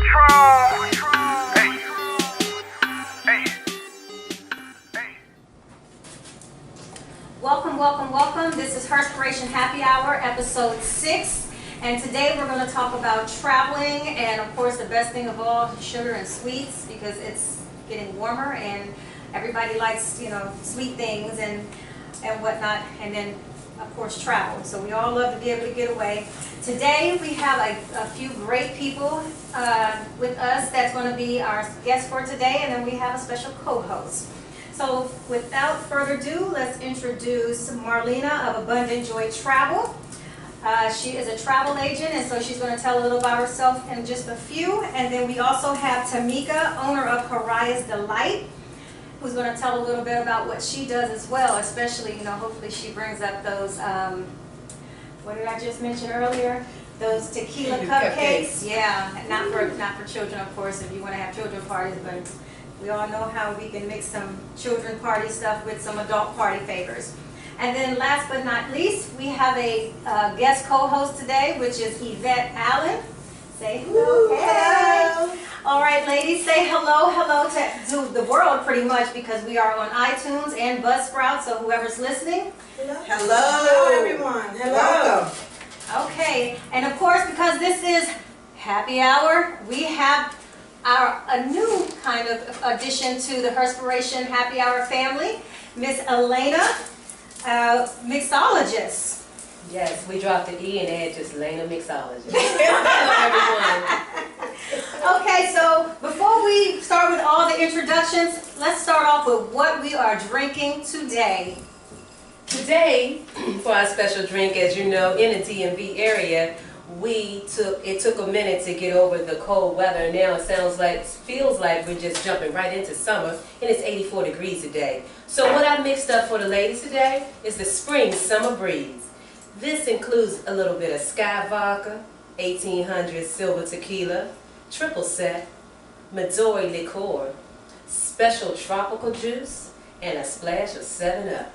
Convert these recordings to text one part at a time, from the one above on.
Patrol. Hey. Hey. Hey. Welcome. This is Herspiration Happy Hour, episode 6. And today we're going to talk about traveling and, of course, the best thing of all, sugar and sweets, because it's getting warmer and everybody likes, sweet things and whatnot. And then, of course, travel. So we all love to be able to get away. Today we have a few great people with us that's going to be our guests for today, and then we have a special co-host. So without further ado, let's introduce Marlena of Abundant Joy Travel. She is a travel agent, and so she's going to tell a little about herself in just a few. And then we also have Tameka, owner of Huriya's Delight, who's going to tell a little bit about what she does as well, especially, hopefully she brings up those, what did I just mention earlier? Those tequila cupcakes. Yeah, not for children, of course, if you want to have children parties, but we all know how we can mix some children party stuff with some adult party favors. And then last but not least, we have a guest co-host today, which is Yvette Allen. Say hello. Hey. All right, ladies, say hello to the world pretty much, because we are on iTunes and Buzzsprout, so whoever's listening. Hello everyone. Hello. Okay, and of course, because this is happy hour, we have a new kind of addition to the Herspiration Happy Hour family, Miss Elena, mixologist. Yes, we dropped the E and added just Elena mixologist. Hello everyone. Okay, so before we start with all the introductions, let's start off with what we are drinking today. Today, for our special drink, as you know, in the DMV area, it took a minute to get over the cold weather. Now it feels like we're just jumping right into summer, and it's 84 degrees today. So what I mixed up for the ladies today is the Spring Summer Breeze. This includes a little bit of Sky Vodka, 1800 Silver Tequila, triple sec, Midori liqueur, special tropical juice, and a splash of 7-Up.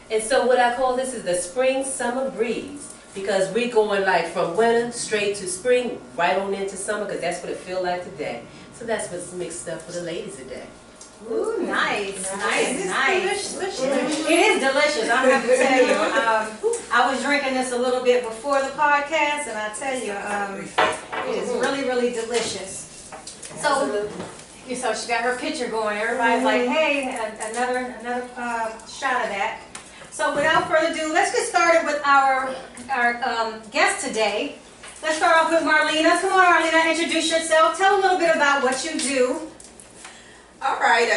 And so what I call this is the Spring Summer Breeze, because we're going like from winter straight to spring, right on into summer, because that's what it feels like today. So that's what's mixed up for the ladies today. Ooh, nice. Delicious. It is delicious, I have to tell you. I was drinking this a little bit before the podcast, and I tell you, it is really, really delicious. So she got her picture going. Everybody's like, hey, another shot of that. So without further ado, let's get started with our guest today. Let's start off with Marlena. Come on, Marlena, introduce yourself. Tell a little bit about what you do. All right,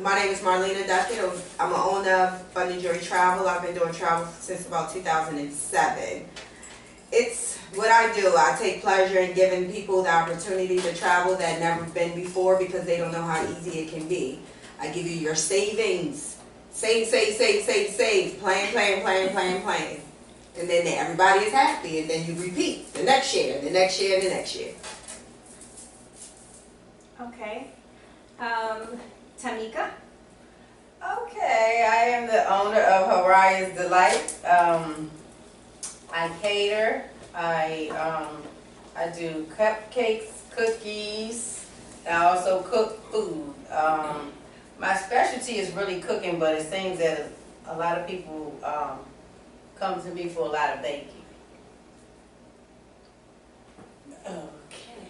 my name is Marlena Duckett. I'm an owner of Abundant Joy Travel. I've been doing travel since about 2007. It's what I do. I take pleasure in giving people the opportunity to travel that never been before, because they don't know how easy it can be. I give you your savings. Save. Plan. And then everybody is happy, and then you repeat the next year, the next year, the next year. Okay. Tameka. Okay, I am the owner of Huriya's Delight. I cater. I do cupcakes, cookies. I also cook food. My specialty is really cooking, but it seems that a lot of people come to me for a lot of baking. Okay.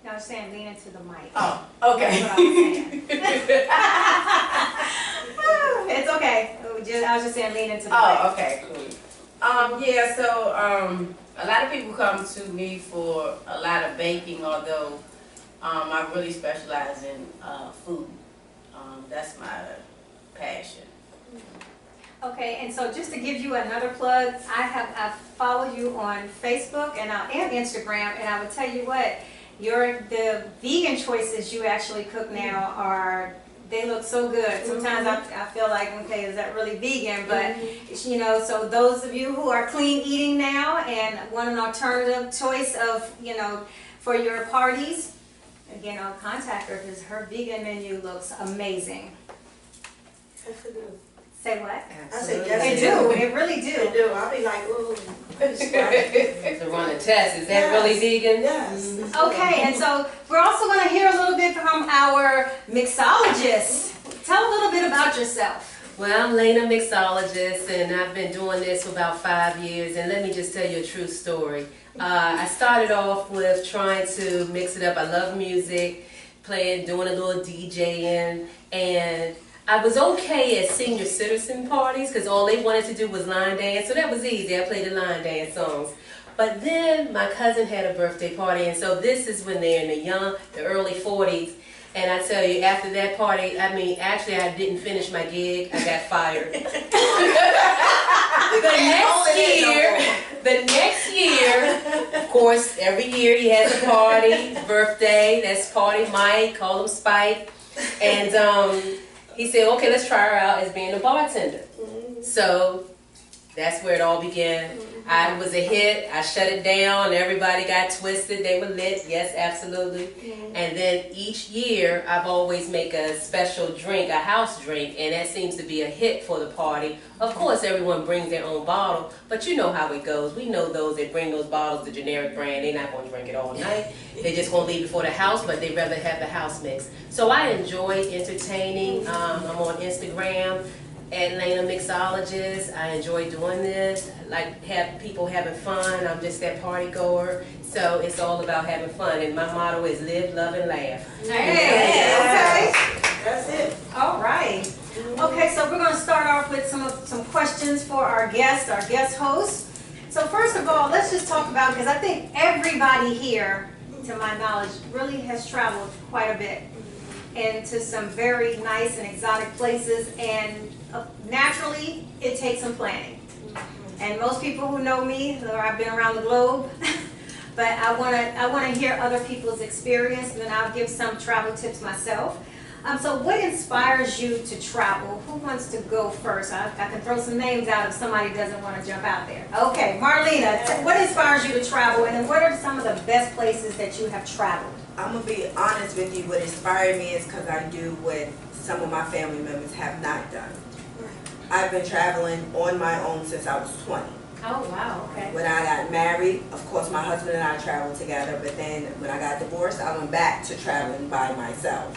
Now I'm saying lean into the mic. Oh, okay. That's what I was saying. It's okay. I was just saying lean into the mic. Oh, okay, cool. Yeah, so a lot of people come to me for a lot of baking, although I really specialize in food. That's my passion. Okay, and so just to give you another plug, I follow you on Facebook and Instagram, and I would tell you what, the vegan choices you actually cook now they look so good. Sometimes I feel like, okay, is that really vegan? But so those of you who are clean eating now and want an alternative choice of for your parties, again, I'll contact her because her vegan menu looks amazing. Say what? I said, yes, They do, they really They do. do. I'll be like, ooh. To run a test, is that really vegan? Yes. Okay, and so we're also going to hear a little bit from our mixologist. Tell a little bit about yourself. Well, I'm Lena, mixologist, and I've been doing this for about 5 years, and let me just tell you a true story. I started off with trying to mix it up. I love music, playing, doing a little DJing, and I was okay at senior citizen parties because all they wanted to do was line dance, so that was easy. I played the line dance songs. But then my cousin had a birthday party, and so this is when they're in the early 40s. And I tell you, after that party, I mean, actually I didn't finish my gig. I got fired. The next year, of course, every year he has a party, birthday, that's party Mike, call him Spike. And he said, okay, let's try her out as being a bartender. So that's where it all began. I was a hit. I shut it down. Everybody got twisted. They were lit. Yes, absolutely. And then each year, I've always make a special drink, a house drink, and that seems to be a hit for the party. Of course, everyone brings their own bottle, but you know how it goes. We know those that bring those bottles, the generic brand, they're not going to drink it all night. They're just going to leave it for the house, but they'd rather have the house mix. So I enjoy entertaining. I'm on Instagram. Atlanta mixologist. I enjoy doing this. I like have people having fun. I'm just that party goer. So it's all about having fun. And my motto is live, love, and laugh. Hey, okay. That's it. All right. Okay, so we're going to start off with some questions for our guest host. So first of all, let's just talk about, because I think everybody here, to my knowledge, really has traveled quite a bit into some very nice and exotic places, and naturally it takes some planning. And most people who know me, or I've been around the globe, but I want to hear other people's experience, and then I'll give some travel tips myself. So what inspires you to travel? Who wants to go first? I can throw some names out if somebody doesn't want to jump out there. Okay, Marlena, what inspires you to travel, and then what are some of the best places that you have traveled? I'm going to be honest with you. What inspired me is because I do what some of my family members have not done. I've been traveling on my own since I was 20. Oh, wow, okay. When I got married, of course, my husband and I traveled together, but then when I got divorced, I went back to traveling by myself.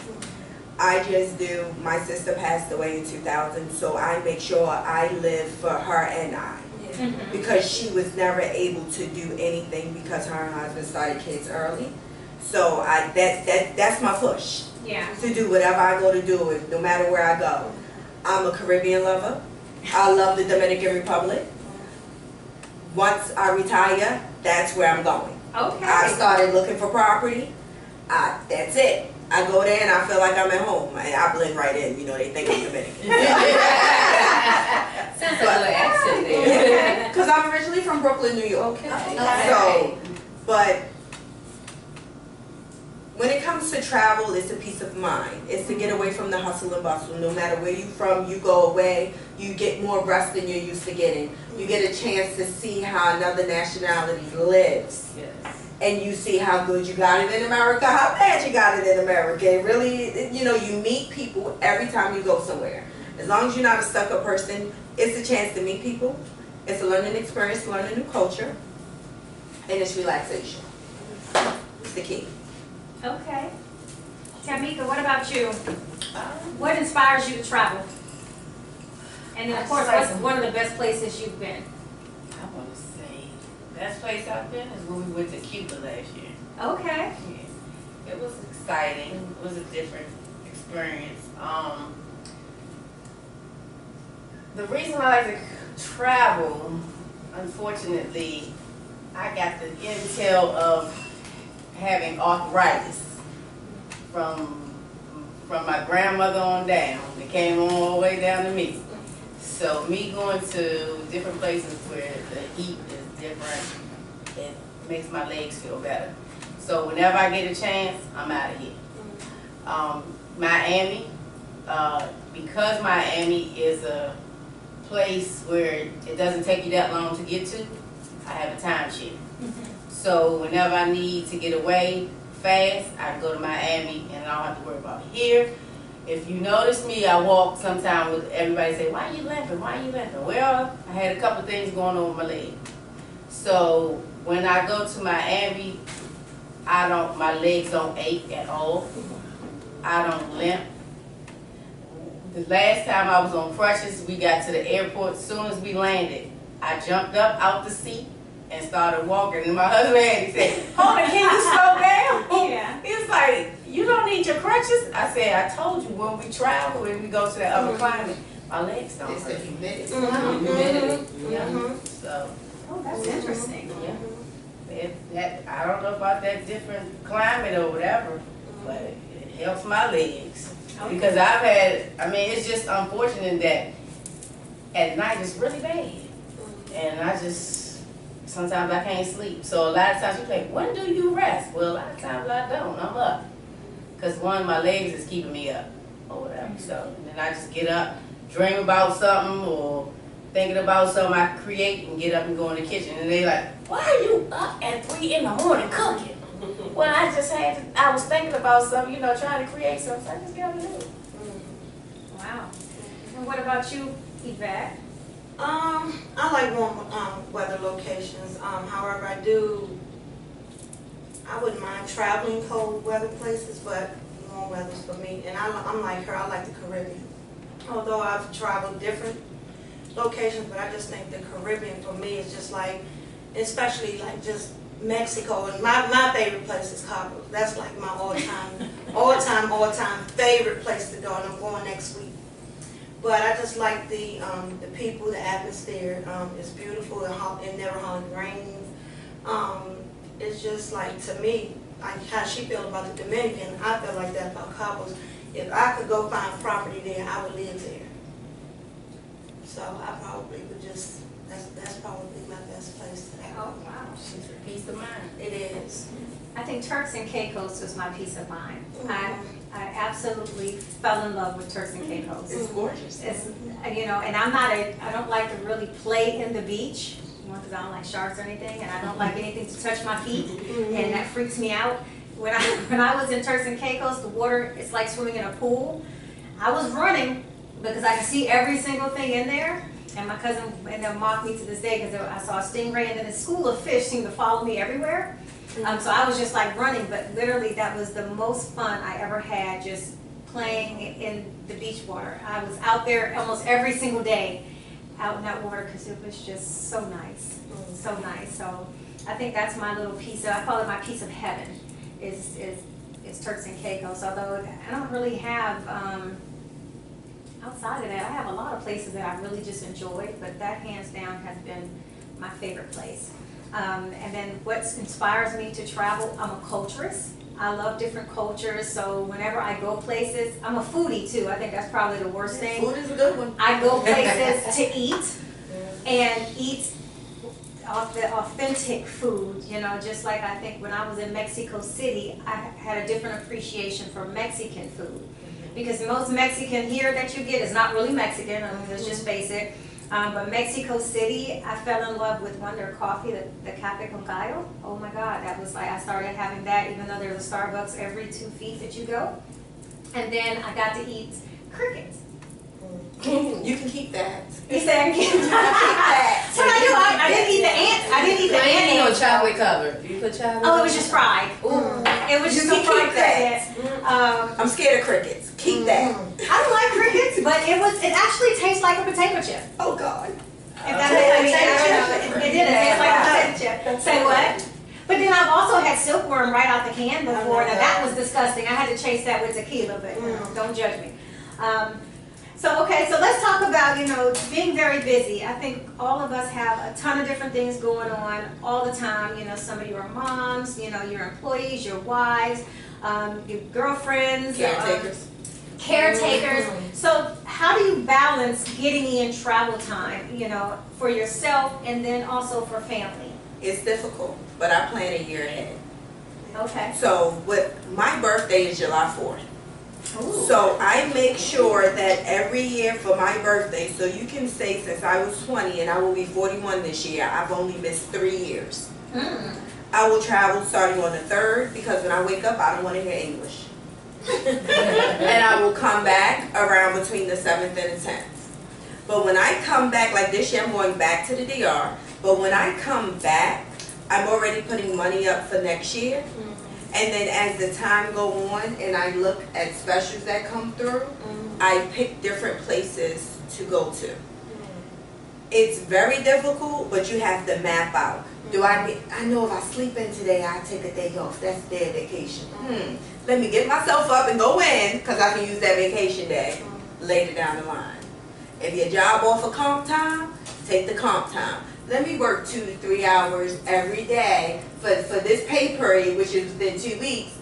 I just do, my sister passed away in 2000, so I make sure I live for her and I. Because she was never able to do anything because her and her husband started kids early. So that's my push. Yeah. To do whatever I go to do, no matter where I go. I'm a Caribbean lover. I love the Dominican Republic. Once I retire, that's where I'm going. Okay. I started looking for property. That's it. I go there and I feel like I'm at home. I blend right in. You know, they think I'm Dominican. Sounds like a little accent there. Because I'm originally from Brooklyn, New York. Okay. So, but when it comes to travel, it's a peace of mind. It's to get away from the hustle and bustle. No matter where you're from, you go away, you get more rest than you're used to getting. You get a chance to see how another nationality lives. Yes. And you see how good you got it in America, how bad you got it in America. It really, you know, you meet people every time you go somewhere. As long as you're not a stuck-up person, it's a chance to meet people. It's a learning experience, learn a new culture, and it's relaxation. It's the key. Okay. Tameka, what about you? What inspires you to travel? And then, of course, what's one of the best places you've been? I want to say, best place I've been is when we went to Cuba last year. Okay. Yeah. It was exciting. It was a different experience. The reason I like to travel, unfortunately, I got the intel of having arthritis from my grandmother on down. It came all the way down to me. So me going to different places where the heat is different, it makes my legs feel better. So whenever I get a chance, I'm out of here. Miami, because Miami is a place where it doesn't take you that long to get to, I have a timeshare. So whenever I need to get away fast, I go to Miami and I don't have to worry about it here. If you notice me, I walk sometime with everybody say, why you limping? Why you limping? Well, I had a couple things going on with my leg. So when I go to Miami, my legs don't ache at all. I don't limp. The last time I was on crutches, we got to the airport. As soon as we landed, I jumped up out the seat and started walking. And my husband, he said, hold on, can you slow down? Yeah. He was like, you don't need your crutches? I said, I told you when we travel, when we go to that other climate, my legs don't It's the hurt. humidity. Humidity. Yeah. Mhm. So, Oh, that's interesting. yeah. I don't know about that different climate or whatever, but it helps my legs. Because it's just unfortunate that at night it's really bad. And sometimes I can't sleep. So a lot of times people like, when do you rest? Well, a lot of times I don't. I'm up. Because one of my legs is keeping me up or whatever. So and then I just get up, dream about something or thinking about something I create and get up and go in the kitchen. And they like, why are you up at 3 in the morning cooking? Well, I was thinking about something, trying to create something, so I just got to do it. Wow. And what about you, Yvette? I like warm weather locations. However, I wouldn't mind traveling cold weather places, but warm weather's for me. And I'm like her, I like the Caribbean. Although I've traveled different locations, but I just think the Caribbean for me is just like, especially like just Mexico. And my favorite place is Cabo. That's like my all-time favorite place to go, and I'm going next week. But I just like the people, the atmosphere. It's beautiful. It never hardly rains. It's just like, to me, like how she feel about the Dominican, I feel like that about Cabos. If I could go find property there, I would live there. So I probably would just, that's probably my best place to have. Oh, wow. She's a peace of mind. It is. I think Turks and Caicos was my peace of mind. I absolutely fell in love with Turks and Caicos. It's gorgeous. It's, and I don't like to really play in the beach, because I don't like sharks or anything, and I don't like anything to touch my feet, and that freaks me out. When I was in Turks and Caicos, the water, it's like swimming in a pool. I was running because I could see every single thing in there, and my cousin and them mocked me to this day because I saw a stingray, and then a school of fish seemed to follow me everywhere. So I was just like running, but literally that was the most fun I ever had, just playing in the beach water. I was out there almost every single day out in that water because it was just so nice, so nice. So I think that's my little piece I call it my piece of heaven, is Turks and Caicos. Although I don't really have, outside of that, I have a lot of places that I really just enjoyed, but that hands down has been my favorite place. And then what inspires me to travel, I'm a culturist. I love different cultures, so whenever I go places, I'm a foodie too. I think that's probably the worst thing. Food is a good one. I go places to eat and eat the authentic food, just like I think when I was in Mexico City, I had a different appreciation for Mexican food. Because most Mexican here that you get is not really Mexican, let's just face it. But Mexico City, I fell in love with their coffee, the Café con Gallo. Oh my God, that was like, I started having that even though there's a Starbucks every 2 feet that you go. And then I got to eat crickets. You can keep that. You said I can keep that. What I didn't eat the ants. I didn't eat the Plain or ants. chocolate covered? You put chocolate? Oh, it was just fried. It was just You a can fried keep that. cricket. I'm scared of crickets. Keep that. I don't like crickets, but it actually tastes like a potato chip. Oh God. If that makes any sense. It did. It tastes like a potato chip. Say what? But then I've also had silkworm right out the can before. Now that was disgusting. I had to chase that with tequila, but don't judge me. So let's talk about, being very busy. I think all of us have a ton of different things going on all the time. Some of you are moms, your employees, your wives, your girlfriends. Caretakers. So how do you balance getting in travel time, for yourself and then also for family? It's difficult, but I plan a year ahead. Okay. So my birthday is July 4th. Ooh. So I make sure that every year for my birthday, so you can say since I was 20 and I will be 41 this year, I've only missed 3 years. I will travel starting on the 3rd because when I wake up, I don't want to hear English. and I will come back around between the 7th and the 10th. But when I come back, like this year I'm going back to the DR, but when I come back, I'm already putting money up for next year. And then as the time go on and I look at specials that come through, I pick different places to go to. It's very difficult, but you have to map out. I know if I sleep in today, I take a day off. That's their vacation. Let me get myself up and go in, because I can use that vacation day later down the line. If your job offer comp time, take the comp time. Let me work 2 to 3 hours every day for this pay period, which is within 2 weeks.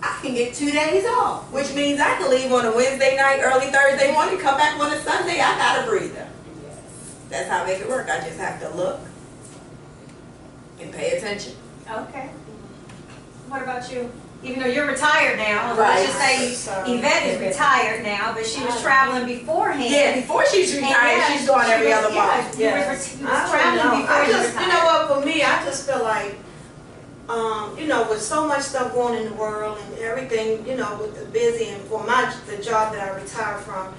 I can get 2 days off, which means I can leave on a Wednesday night, early Thursday morning, come back on a Sunday. I got a breather. That's how I make it work. I just have to look and pay attention. Okay. What about you? Even though you're retired now, Right. let's just say Yvette is retired now, but she was traveling beforehand. Yeah, before she's retired, she's gone every other month. You I was don't traveling know. before I you just, retired. you know what, for me, I just feel like, with so much stuff going in the world and everything, with the busy, and for the job that I retired from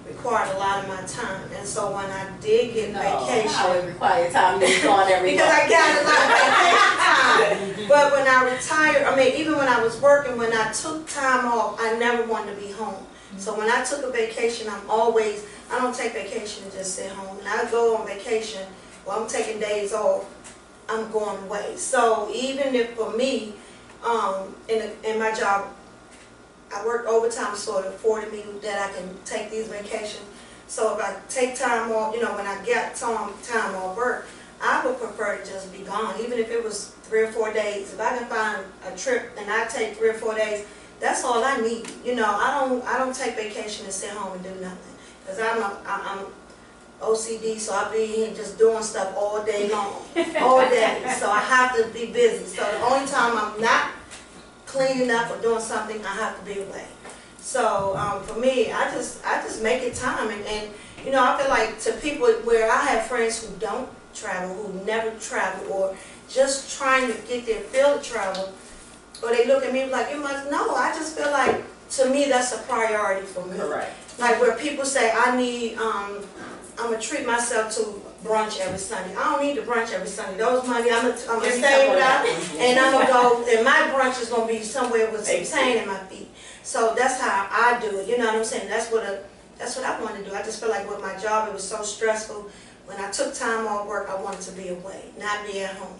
required a lot of my time. And so when I did get vacation, it requires time to be gone every because I got a lot of vacation time. But when I retired, even when I was working, when I took time off, I never wanted to be home. So when I took a vacation, I don't take vacation and just sit home. When I go on vacation, I'm taking days off, I'm going away. So even if for me, in my job, I work overtime so it afforded me that I can take these vacations. So if I take time off, when I get time off work, I would prefer to just be gone, even if it was 3 or 4 days. If I can find a trip and I take 3 or 4 days, that's all I need. I don't take vacation and sit home and do nothing, because I'm OCD, so I be here just doing stuff all day long, all day. So I have to be busy. So the only time I'm not cleaning up or doing something, I have to be away. So for me, I just make it time, and I feel like to people where I have friends who don't travel, who never travel, or just trying to get their field of travel, or they look at me like, you must know. I just feel like, to me, that's a priority for me. Correct. Like where people say, I'm gonna treat myself to brunch every Sunday. I don't need to brunch every Sunday. Those money, I'm gonna save it up, and I'm gonna go, and my brunch is gonna be somewhere with some sand in my feet. So that's how I do it. You know what I'm saying? That's what I want to do. I just feel like with my job, it was so stressful. When I took time off work, I wanted to be away, not be at home.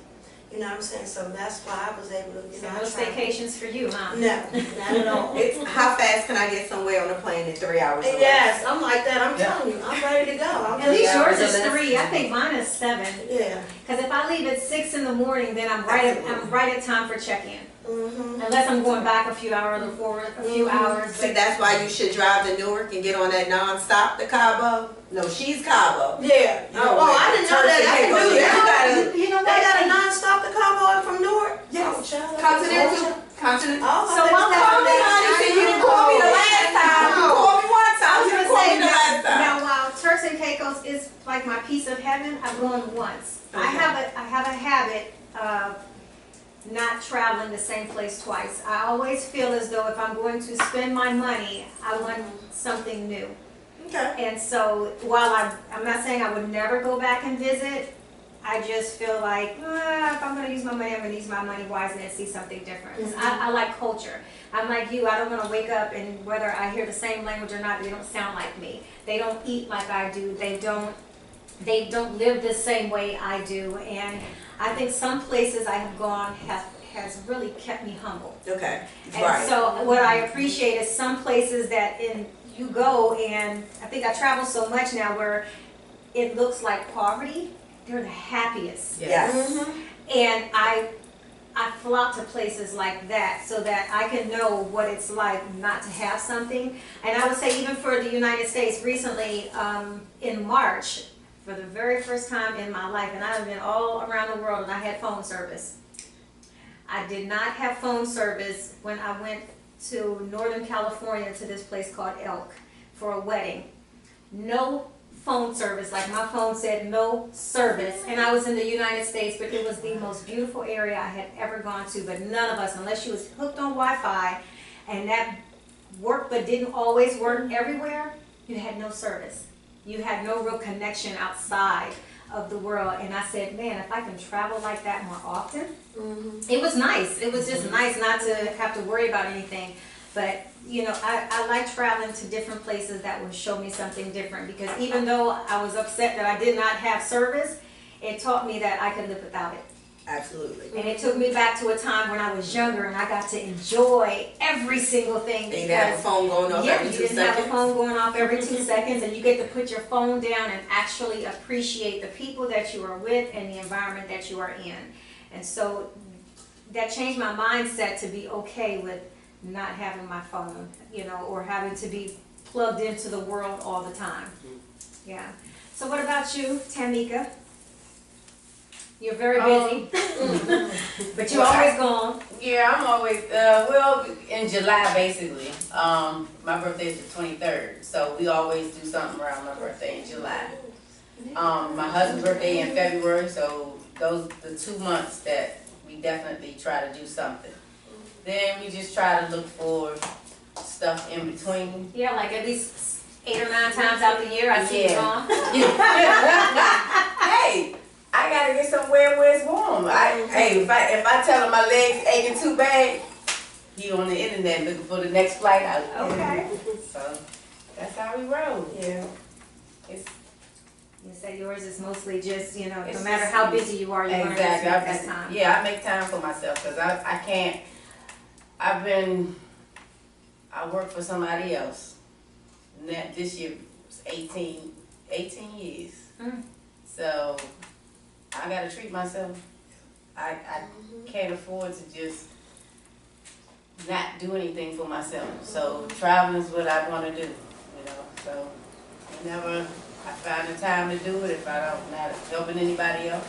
You know what I'm saying? So that's why I was able to, So no staycations for you, huh? No, not at all. How fast can I get somewhere on a plane in 3 hours? Yes, I'm like that. I'm telling you, I'm ready to go. At least yours is 3. I think mine is 7. Yeah. Because if I leave at 6 in the morning, then I'm right at time for check-in. Mm-hmm. Unless I'm going back a few hours before a few hours. See, that's why you should drive to Newark and get on that non-stop to Cabo. No, she's Cabo. Yeah. I didn't know that. I can do that. You know They what? got a non-stop to Cabo from Newark? Yes. Oh, child. Continental. Oh, So I I'm thought Call me, honey. See, you didn't call me the last time. You called me one time. You didn't call me the last time. Now while Turks and Caicos is like my piece of heaven, I've gone once. I have a habit of not traveling the same place twice. I always feel as though if I'm going to spend my money, I want something new. Okay. And so while I'm not saying I would never go back and visit, I just feel like if I'm going to use my money, I'm going to use my money wisely and see something different. 'Cause I like culture. I'm like you. I don't want to wake up and whether I hear the same language or not, they don't sound like me. They don't eat like I do. They don't live the same way I do. And I think some places I have gone has really kept me humble. Okay. And Right. so what I appreciate is some places that you go, and I think I travel so much now where it looks like poverty. They're the happiest. Yes. And I flock to places like that so that I can know what it's like not to have something. And I would say even for the United States recently, in March, for the very first time in my life, and I've been all around the world and I had phone service. I did not have phone service when I went to Northern California to this place called Elk for a wedding. No phone service, like my phone said no service, and I was in the United States, but it was the most beautiful area I had ever gone to, but none of us, unless you was hooked on Wi-Fi, and that worked but didn't always work everywhere, you had no service. You had no real connection outside of the world. And I said, man, if I can travel like that more often, it was nice. It was just nice not to have to worry about anything. But, you know, I like traveling to different places that would show me something different, because even though I was upset that I did not have service, it taught me that I could live without it. Absolutely. And it took me back to a time when I was younger and I got to enjoy every single thing. They didn't have a phone going off every 2 you didn't seconds. have a phone going off every 2 seconds, and you get to put your phone down and actually appreciate the people that you are with and the environment that you are in. And so that changed my mindset to be okay with not having my phone, you know, or having to be plugged into the world all the time. Yeah. So what about you, Tameka? You're very busy, but you're always gone. Yeah, I'm always, well, in July basically. My birthday is the 23rd, so we always do something around my birthday in July. My husband's birthday in February, so those are the 2 months that we definitely try to do something. Then we just try to look for stuff in between. Yeah, like at least 8 or 9 times out the year, I see you gone. Hey, I gotta get somewhere where it's warm. Hey, if I tell him my legs aching too bad, he on the internet looking for the next flight out. Okay. So that's how we roll. Yeah. It's You say yours is mostly just, you know, It's no matter just- how busy you are, you're going to exactly. respect that time. Yeah, I make time for myself because I can't. I work for somebody else. And that this year was 18 years. Mm. So I gotta treat myself. I can't afford to just not do anything for myself. So traveling is what I want to do, you know. So whenever I find the time to do it, if I don't not helping anybody else,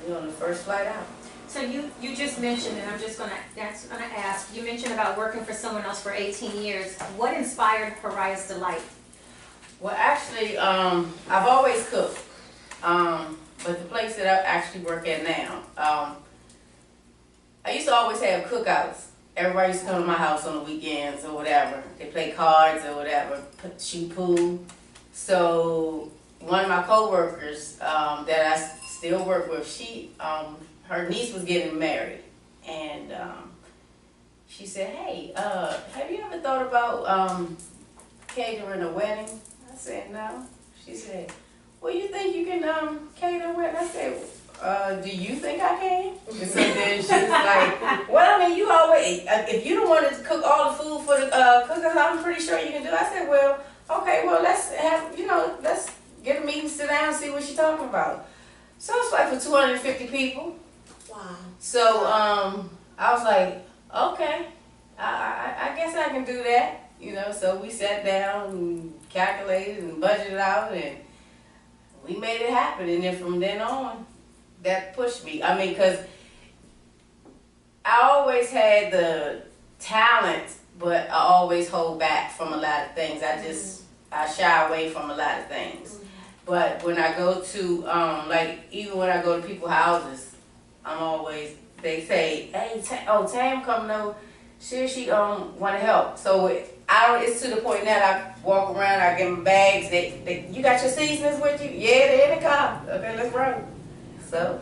you know, the first flight out. So you just mentioned, and that's gonna ask, you mentioned about working for someone else for 18 years. What inspired Huriya's Delight? Well, actually, I've always cooked, but the place that I actually work at now, I used to always have cookouts. Everybody used to come to my house on the weekends or whatever. They play cards or whatever, shoot pool. So one of my coworkers that I still work with, she, her niece was getting married, and she said, "Hey, have you ever thought about catering a wedding?" I said, "No." She said, "Well, you think you can cater a wedding?" I said, "Do you think I can?" And so then she was like, "Well, I mean, you always, if you don't want to cook all the food for the cookers, I'm pretty sure you can do it." I said, "Well, okay, well, let's have, let's get a meeting, sit down, see what she's talking about." So it's like for 250 people. Wow. So I was like, okay, I guess I can do that. So we sat down and calculated and budgeted out, and we made it happen. And then from then on, that pushed me. I mean, because I always had the talent, but I always hold back from a lot of things. I shy away from a lot of things. But when I go to, even when I go to people's houses, they say, "Hey, Tam coming over. She want to help." So it's to the point that I walk around, I get my bags. You got your seasonings with you? Yeah, they're in the car. Okay, let's roll. So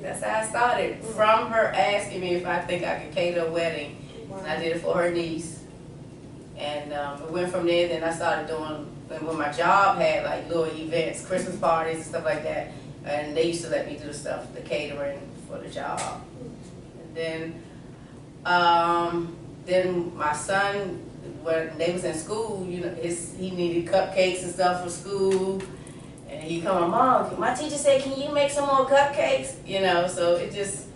that's how I started. From her asking me if I think I could cater a wedding, and I did it for her niece. And we went from there. Then I started doing, when my job had like little events, Christmas parties and stuff like that. And they used to let me do the stuff, the catering for the job. And then my son, when they was in school, he needed cupcakes and stuff for school. And he come, "Mom, my teacher said, can you make some more cupcakes?" So it just,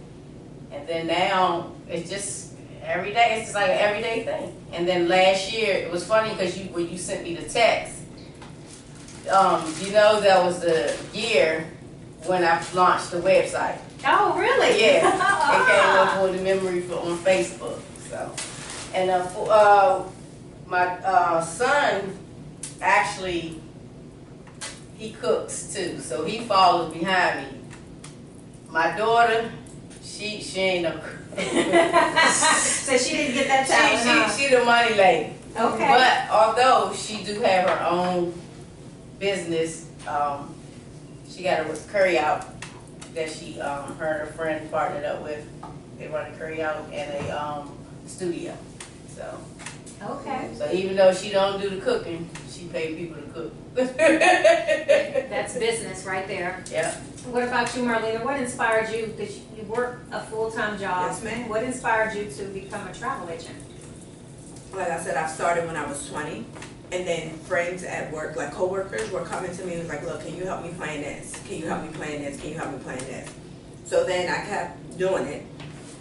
and then now it's just every day. It's just like an everyday thing. And then last year, it was funny because when you sent me the text, that was the year when I launched the website. Oh, really? Yeah, it came up on the memory on Facebook. So, and my son actually, he cooks too, so he follows behind me. My daughter, she ain't no cook. So she didn't get that talent. She the money lady. Okay. But although she do have her own business, she got a curry out that she her and her friend partnered up with. They run a curry out and a studio. Okay. So even though she don't do the cooking, she pay people to cook. That's business right there. Yeah. What about you, Marlena? What inspired you? Because you work a full-time job. Yes, ma'am. What inspired you to become a travel agent? Like I said, I started when I was 20, and then friends at work, like coworkers, were coming to me and was like, look, can you help me plan this? Can you help me plan this? Can you help me plan this? So then I kept doing it,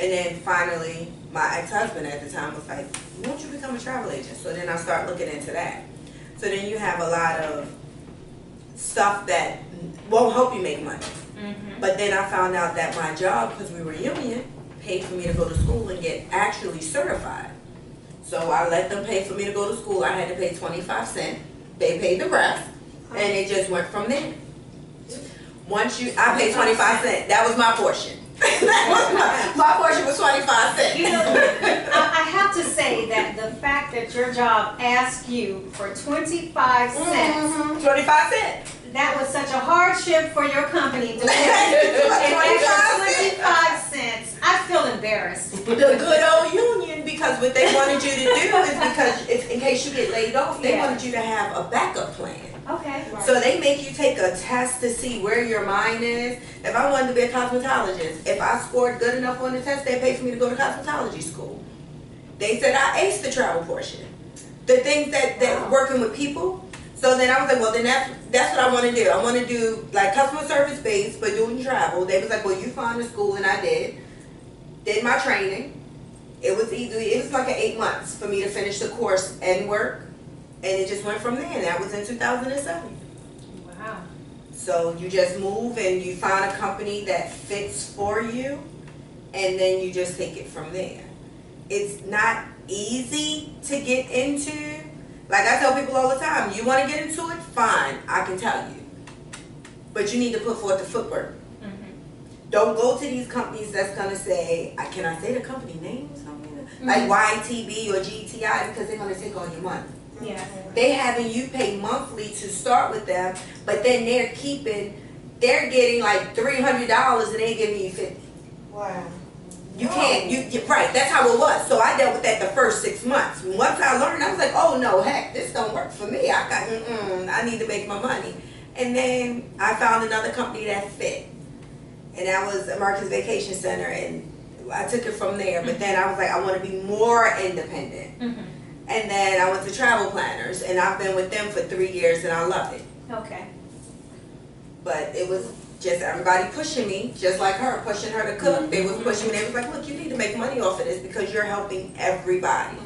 and then finally, my ex-husband at the time was like, won't you become a travel agent? So then I started looking into that. So then you have a lot of stuff that won't help you make money. But then I found out that my job, because we were union, paid for me to go to school and get actually certified. So I let them pay for me to go to school. I had to pay 25 cents. They paid the rest, and it just went from there. I paid 25 cents. That was my portion. my portion was 25 cents. You know, I have to say that the fact that your job asked you for 25 cents, 25 cents. that was such a hardship for your company to pay. And extra 25 cents. I feel embarrassed. The good old union, because what they wanted you to do is because in case you get laid off, they wanted you to have a backup plan. Okay. So they make you take a test to see where your mind is. If I wanted to be a cosmetologist, if I scored good enough on the test, they paid for me to go to cosmetology school. They said I aced the travel portion. The things that working with people. So then I was like, well, then that's what I want to do. I want to do like customer service based, but doing travel. They was like, well, you find a school, and I did my training. It was like 8 months for me to finish the course and work. And it just went from there, and that was in 2007. Wow. So you just move and you find a company that fits for you, and then you just take it from there. It's not easy to get into. Like I tell people all the time, you want to get into it? Fine, I can tell you. But you need to put forth the footwork. Don't go to these companies that's going to say, can I say the company name or something? Like YTB or GTI, because they're going to take all your money. Yeah. They having you pay monthly to start with them, but then they're getting like $300 and they giving you $50. Wow. You can't, you right, that's how it was. So I dealt with that the first 6 months. Once I learned, I was like, oh no, heck, this don't work for me. I need to make my money. And then I found another company that fit. And that was America's Vacation Center, and I took it from there. But then I was like, I want to be more independent. And then I went to Travel Planners, and I've been with them for 3 years, and I love it. Okay. But it was just everybody pushing me, just like her, pushing her to cook. They was pushing me. They was like, look, you need to make money off of this because you're helping everybody.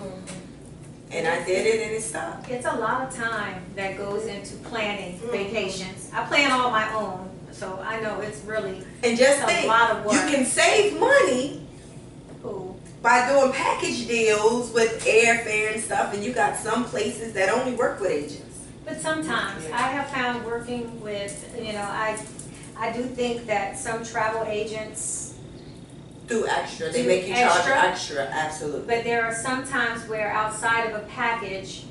And I did it, and it stopped. It's a lot of time that goes into planning vacations. I plan all my own, so I know it's really And just a think, lot of work. you can save money by doing package deals with airfare and stuff, and you got some places that only work with agents. But sometimes I have found working with, I do think that some travel agents Do extra. They Do make you charge extra? extra, absolutely. But there are some times where outside of a package,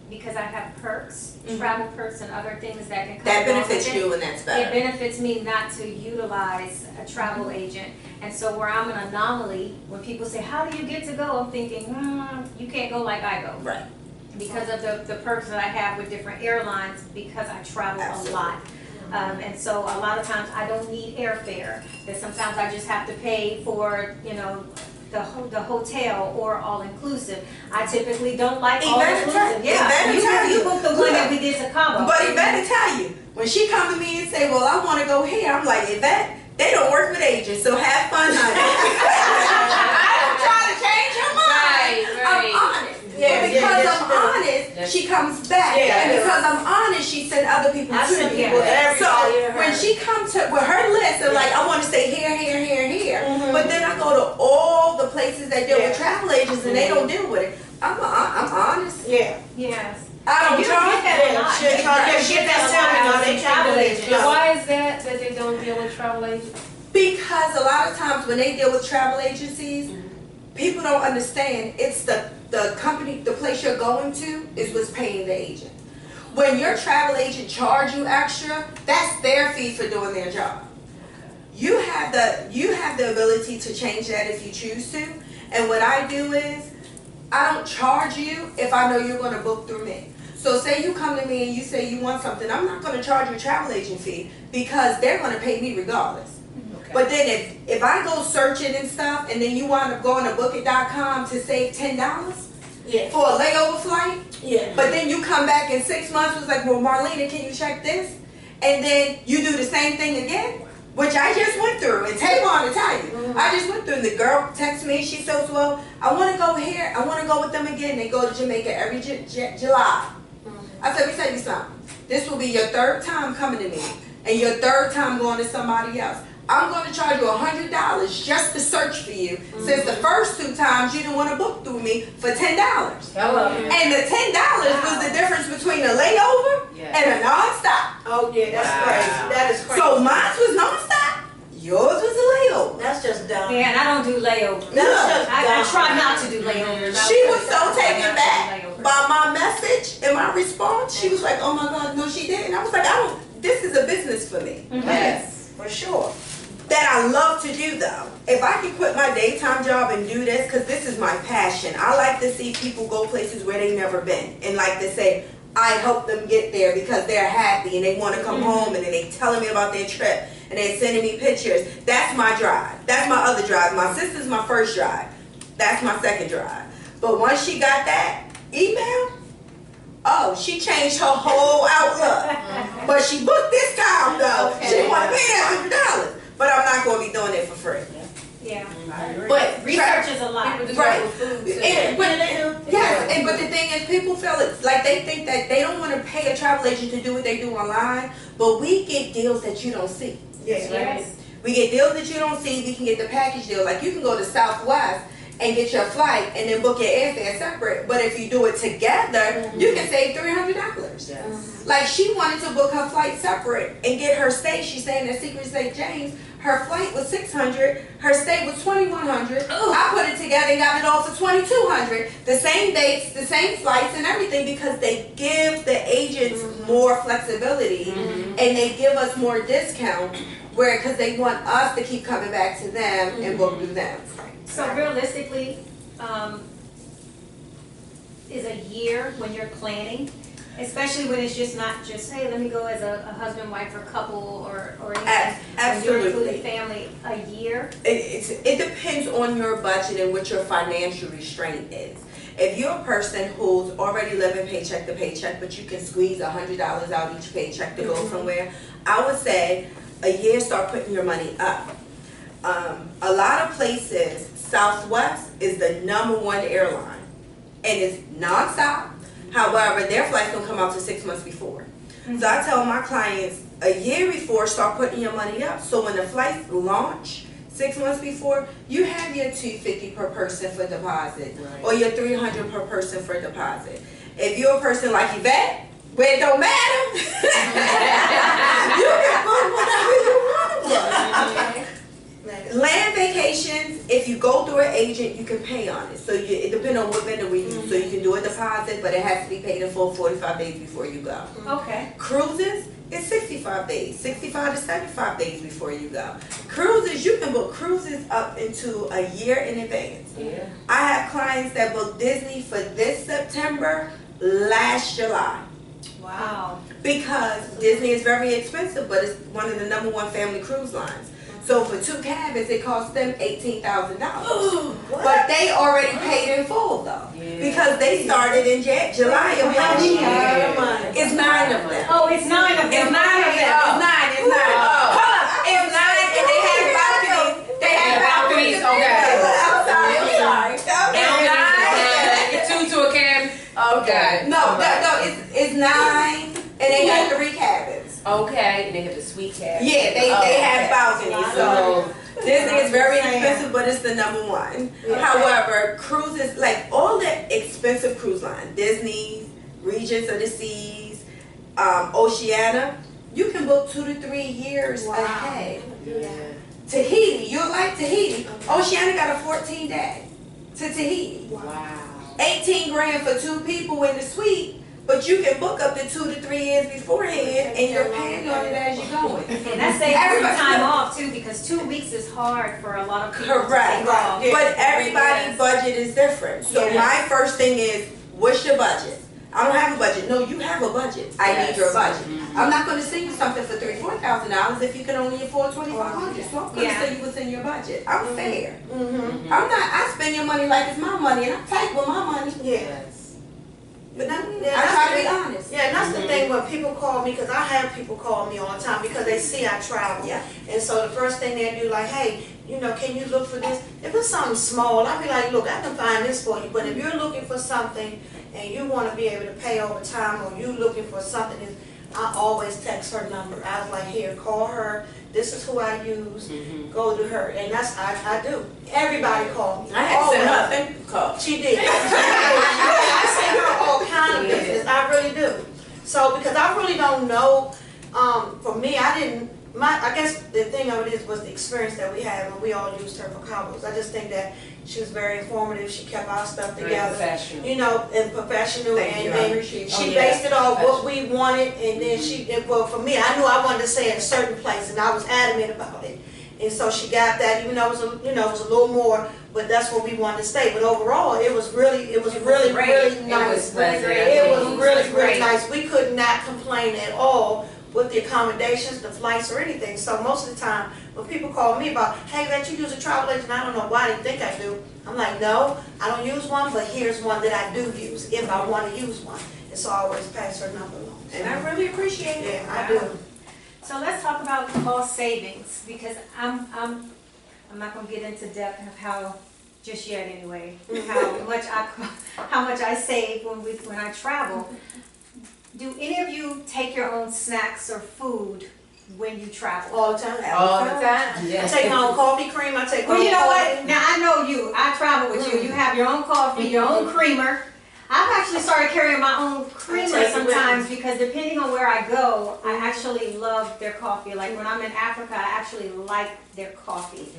because I have perks, travel perks and other things that can come That along benefits with it, you, and that's it better. benefits me not to utilize a travel agent. And so where I'm an anomaly, when people say, how do you get to go? I'm thinking, you can't go like I go. Right. Because of the perks that I have with different airlines, because I travel Absolutely. a lot. And so a lot of times I don't need airfare, that sometimes I just have to pay for, the hotel or all-inclusive. I typically don't like all-inclusive. You booked the one that we did to Cabo. But Yvette tell you, when she come to me and say, well, I want to go here, I'm like, Yvette, they don't work with agents, so have fun, honey. I don't try to change her mind. I'm honest. Because I'm honest, she comes back. And because I'm honest, she sent other people to me. So when she comes with her list of like, I want to stay here, here, here, here. But then I go to all the places that deal with travel agents and they don't deal with it. I'm honest. Yes. I don't You don't get that a lot. She get that salary, they travel can't agents. do it. Why is that they don't deal with travel agents? Because a lot of times when they deal with travel agencies, people don't understand. It's the company, the place you're going to is what's paying the agent. When your travel agent charge you extra, that's their fee for doing their job. You have the ability to change that if you choose to. And what I do is, I don't charge you if I know you're going to book through me. So say you come to me and you say you want something, I'm not going to charge you a travel agent fee because they're going to pay me regardless. Okay. But then if I go searching and stuff and then you wind up going to bookit.com to save $10 Yeah. for a layover flight, Yeah. but then you come back in 6 months, was like, well, Marlena, can you check this? And then you do the same thing again, which I just went through. And Tavon to tell you, I just went through. And the girl texts me. She says, well, I want to go here. I want to go with them again. They go to Jamaica every July. I said, let me tell you something. This will be your third time coming to me, and your third time going to somebody else. I'm going to charge you $100 just to search for you, since the first 2 times you didn't want to book through me for $10. Hello. And the $10 was the difference between a layover and a nonstop. Oh yeah, that's Wow. crazy. That is crazy. So mine was nonstop. Yours was a layover. that's just dumb. Yeah, and I don't do layovers. That's just I dumb. try not to do layovers. She was so taken I back don't do layovers. by my message and my response. She was like, oh my God, no she didn't. I was like, this is a business for me. Yes, for sure. That I love to do though. If I can quit my daytime job and do this, because this is my passion. I like to see people go places where they've never been. And like to say, I help them get there because they're happy and they want to come home, and then they telling me about their trip and they're sending me pictures. That's my drive. That's my other drive. My sister's my first drive. That's my second drive. But once she got that email, oh, she changed her whole outlook. But she booked this time though. She didn't want to pay that $100. But I'm not going to be doing it for free. Yeah. But Research is a lot. People do Right. that with food too. But the thing is, people feel it's like they think that they don't want to pay a travel agent to do what they do online, but we get deals that you don't see. Yes. We get deals that you don't see. We can get the package deal. Like you can go to Southwest and get your flight and then book your airfare separate. But if you do it together, you can save $300. Yes. Like she wanted to book her flight separate and get her stay. She's staying at Secret St. James. Her flight was $600. Her stay was $2,100. I put it together and got it all for $2,200. The same dates, the same flights, and everything, because they give the agents more flexibility and they give us more discount, because they want us to keep coming back to them and book through them. So realistically, is a year when you're planning, especially when it's just not just, hey, let me go as a husband, wife, or couple, or anything. When you're including family, a year. It depends on your budget and what your financial restraint is. If you're a person who's already living paycheck to paycheck, but you can squeeze $100 out each paycheck to go somewhere, I would say a year, start putting your money up. A lot of places, Southwest is the #1 airline, and it's nonstop. However, their flights don't come out to 6 months before. So I tell my clients a year before, start putting your money up. So when the flights launch 6 months before, you have your $250 per person for deposit, or your $300 per person for deposit. If you're a person like Yvette, where it don't matter, you can book whatever you want to book. Land vacations, if you go through an agent, you can pay on it. So it depends on what vendor we use. So you can do a deposit, but it has to be paid in full 45 days before you go. Okay. Cruises, it's 65 days, 65 to 75 days before you go. Cruises, you can book cruises up into a year in advance. Yeah. I have clients that book Disney for this September, last July. Wow. Because Disney is very expensive, but it's one of the #1 family cruise lines. So for 2 cabins, it costs them $18,000. But they already paid in full though, because they started in July of last year. It's 9 of them. Oh, it's 9 of them. It's 9 of them. It's 9. It's 9. Hold up. It's 9, and they have balconies. They have balconies. Okay. I'm sorry. And 2 to a cabin. Okay. No, it's 9, and they got 3 cabins. Okay, and they have the suite cabin. Yeah, they have balconies. So Disney is very expensive, but it's the #1. However, cruises, like all the expensive cruise lines, Disney, Regents of the Seas, Oceania, you can book 2 to 3 years ahead. Yeah. Tahiti, you'll like Tahiti. Oceania got a 14-day. to Tahiti. Wow. 18 grand for 2 people in the suite, but you can book up to 2 to 3 years beforehand, and you're paying on it as you're going. And that saves you time off too, because 2 weeks is hard for a lot of people Correct. to take off. But everybody's Yes. budget is different. So Yes. my first thing is, what's your budget? I don't have a budget. No, you have a budget. I need your budget. I'm not going to send you something for $3,000-$4,000 if you can only afford $2,500. So I'm going to Yeah. say you what's in your budget. I'm fair. Mm-hmm. I'm not. I spend your money like it's my money, and I'm tight with my money. Yeah. Yes. But I try to be honest. Yeah, and that's the thing when people call me, because I have people call me all the time because they see I travel. Yeah. And so the first thing they do, like, hey, can you look for this? If it's something small, I'll be like, look, I can find this for you. But if you're looking for something and you want to be able to pay over time, or you looking for something, I always text her number. I was like, here, call her. This is who I use. Go to her. And that's, I do. Everybody called me. I had to send her a Always. thank you call. She did. I send her all kind of business. I really do. So because I really don't know. For me, I guess the thing of it was the experience that we had when we all used her for combos. I just think that she was very informative. She kept our stuff Very together. professional. And professional. Thank you. I And appreciate it. she Oh, yeah. based it on what we wanted. And then well, for me, I knew I wanted to stay in a certain place, and I was adamant about it. And so she got that, even though it was a little more, but that's where we wanted to stay. But overall, it was really great. nice. It was pleasant. It was really great. nice. We could not complain at all with the accommodations, the flights, or anything. So most of the time, when people call me about, hey, that you use a travel agent, I don't know why they think I do. I'm like, no, I don't use one, but here's one that I do use if I want to use one. And so I always pass her number along. And I really appreciate it. Yeah, I do. So let's talk about cost savings, because I'm not gonna get into depth of how, just yet anyway, how much I save when I travel. Do any of you take your own snacks or food when you travel? All the time. All the time? I Yes. take my own coffee cream. I take my Well, own you know coffee. what? Now I know you. I travel with you. You have your own coffee, your own creamer. I've actually started carrying my own creamer take it with me. sometimes because depending on where I go, I actually love their coffee. Like when I'm in Africa, I actually like their coffee.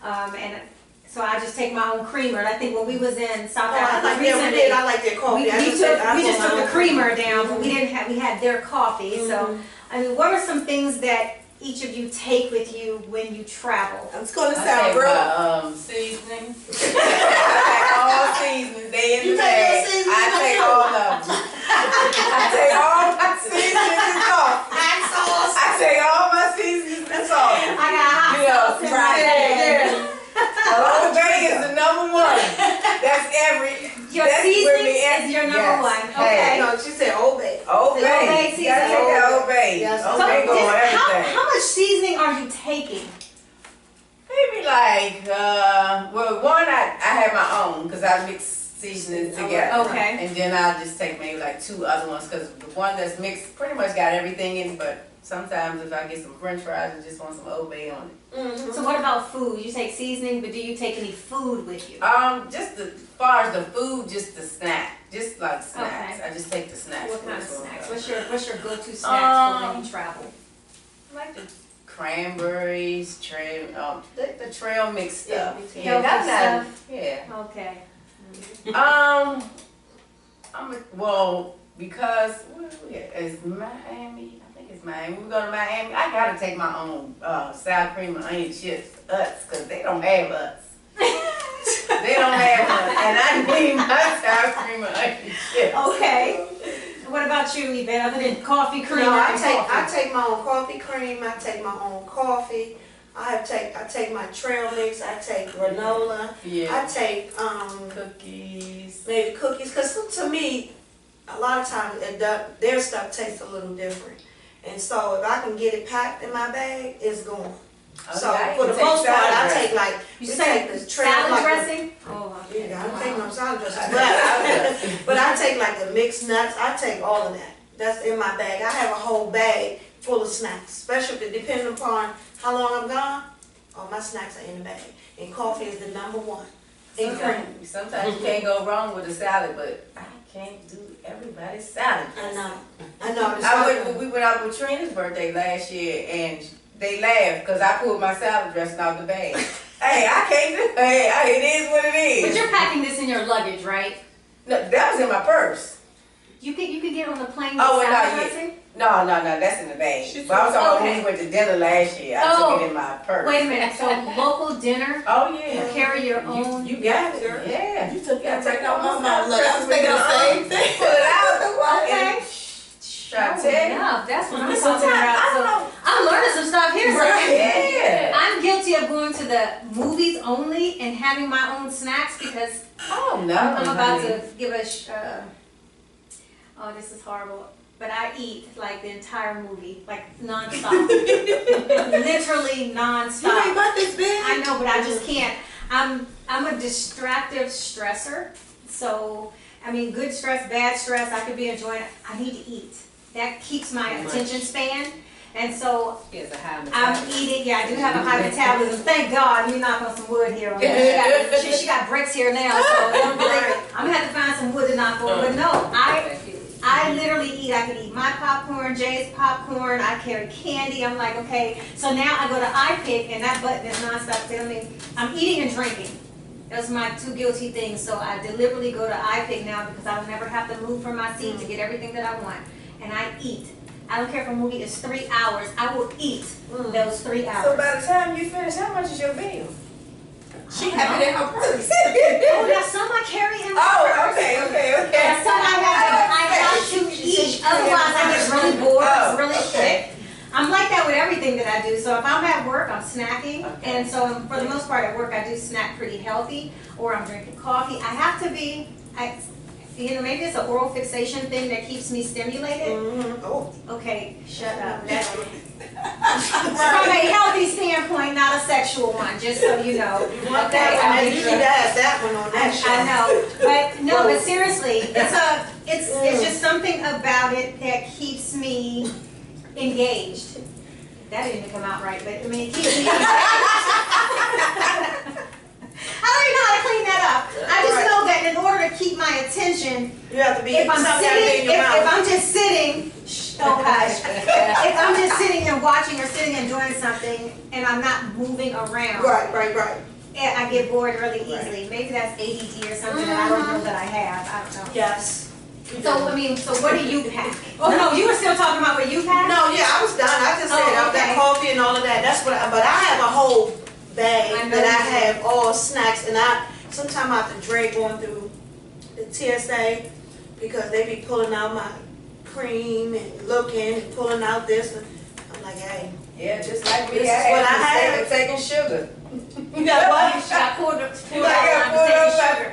And so I just take my own creamer. And I think when we was in South Oh, I Africa like that. We recently, did. I like their coffee. we I just put took my the own creamer down, but we had their coffee. So Mhm. I mean, what are some things that each of you take with you when you travel? It's going to I sound take real. my seasonings. I take all seasonings. They in You the take your bag. seasonings I with take you? all of them. I take all my seasonings and salt. hot sauce. I take all my seasonings and salt. I got hot You know, sauce in my right. bag. Old Bay is the number one. That's Your that's where seasoning we is your number yes. one. Hey. Okay. No, she said Old Bay. Old The Old Bay Bay. seasoning. Gotta take that Old Bay. Yes. Old So Bay go on everything. how much seasoning are you taking? Maybe like, well, one I have my own because I mix seasonings together. Okay. And then I'll just take maybe like 2 other ones because the one that's mixed pretty much got everything in it. But sometimes if I get some French fries, I just want some Old Bay on it. Mm-hmm. So what about food? You take seasoning, but do you take any food with you? Just as far as the food, just the snack, just like snacks. Okay. I just take the snacks. What kind of first. snacks? What's your go-to snacks for when you travel? I like the cranberries, trail, the trail mix stuff. me too. Healthy that's stuff. yeah. Okay. Well, because it's Miami. I think it's Miami. We go to Miami. I gotta take my own sour cream and onion chips, because they don't have us. They don't have us, and I need my sour cream and onion chips. Okay. What about you, Yvette? Other than coffee creamer No, I and coffee? take my own coffee cream. I take my own coffee. I take my trail mix. I take granola. Yeah. I take Cookies. maybe cookies, because to me, a lot of times their stuff tastes a little different. And so if I can get it packed in my bag, it's gone. So I for can the take most part, salad I dressing. take like You we say take this trail salad like dressing? Oh, okay. Yeah, I don't take no salad dressing, Salad dressing. but I take like the mixed nuts. I take all of that. That's in my bag. I have a whole bag full of snacks, especially depending upon how long I'm gone. All my snacks are in the bag, and coffee is the number one. And cream. Sometimes you can't go wrong with a salad, but I can't do everybody's salad. I know. We went out with Trina's birthday last year, and they laughed because I pulled my salad dressing out the bag. Hey, I can't do. Hey, it is what it is. But you're packing this in your luggage, right? No, that was in my purse. You can get on the plane Oh, with well, salad not yet. dressing? No, that's in the bag. She But I was talking about when okay. we went to dinner last year. I Oh. took it in my purse. Wait a minute, so local dinner, Oh you yeah. carry your own? You got it. Yeah. You took Yeah, that right take out my all mouth. my Look, I was thinking the same thing. Pull it out. Okay. Try to tell you. Yeah, that's what I'm But talking sometimes, about. I don't So know. I'm learning some stuff here. So Right. Yeah. I'm guilty of going to the movies only and having my own snacks because Oh no. I'm about honey. to give oh, this is horrible. But I eat like the entire movie, like nonstop. Literally You nonstop. ain't about this big. I know, but I just can't. I'm a distractive stressor. So, I mean, good stress, bad stress, I could be enjoying it. I need to eat. That keeps my attention span. And so She has a high I'm metabolism. eating, yeah, I do have a high metabolism. Thank God. Let me knock on some wood here on that. She got bricks here now, so don't really, I'm gonna have to find some wood to knock on. But no, I literally eat. I can eat my popcorn, Jay's popcorn. I carry candy. I'm like, okay. So now I go to iPick, and that button is nonstop telling me I'm eating and drinking. Those are my two guilty things. So I deliberately go to iPick now because I will never have to move from my seat to get everything that I want. And I eat. I don't care if a movie is 3 hours. I will eat those 3 hours. So by the time you finish, how much is your bill? She have it in her purse. Oh, there's some I carry in my purse. okay. There's some I have to eat. Otherwise, I get really bored. It's really okay. sick. I'm like that with everything that I do. So if I'm at work, I'm snacking. Okay. And so for the most part at work, I do snack pretty healthy. Or I'm drinking coffee. I have to be, maybe it's an oral fixation thing that keeps me stimulated. Oh. Okay, shut up. That's from a healthy standpoint, not a sexual one, just so you know. Okay, I usually have that one on that show. I know, but no, but seriously, it's just something about it that keeps me engaged. That didn't even come out right, but I mean, it keeps me engaged. I don't even know how to clean that up. I just know that in order to keep my attention, You have to be if I'm something gotta be sitting, in your if mouth. I'm just sitting, oh hush. If I'm just sitting and watching or sitting and doing something and I'm not moving around, Right. I get bored really easily. Maybe that's ADD or something that I don't know that I have. I don't know. Yes. So, I mean, so what do you pack? Oh, no, you were still talking about what you pack? No, yeah, I was done. I just said Oh, I've got okay. coffee and all of that. That's what. But I have a whole I bag know that you I do. have all snacks, and sometimes I have to drag going through the TSA because they be pulling out my cream and looking and pulling out this. And I'm like, hey, Yeah, just like me. This I is what had I a mistake of taking sugar. you got what? I poured I out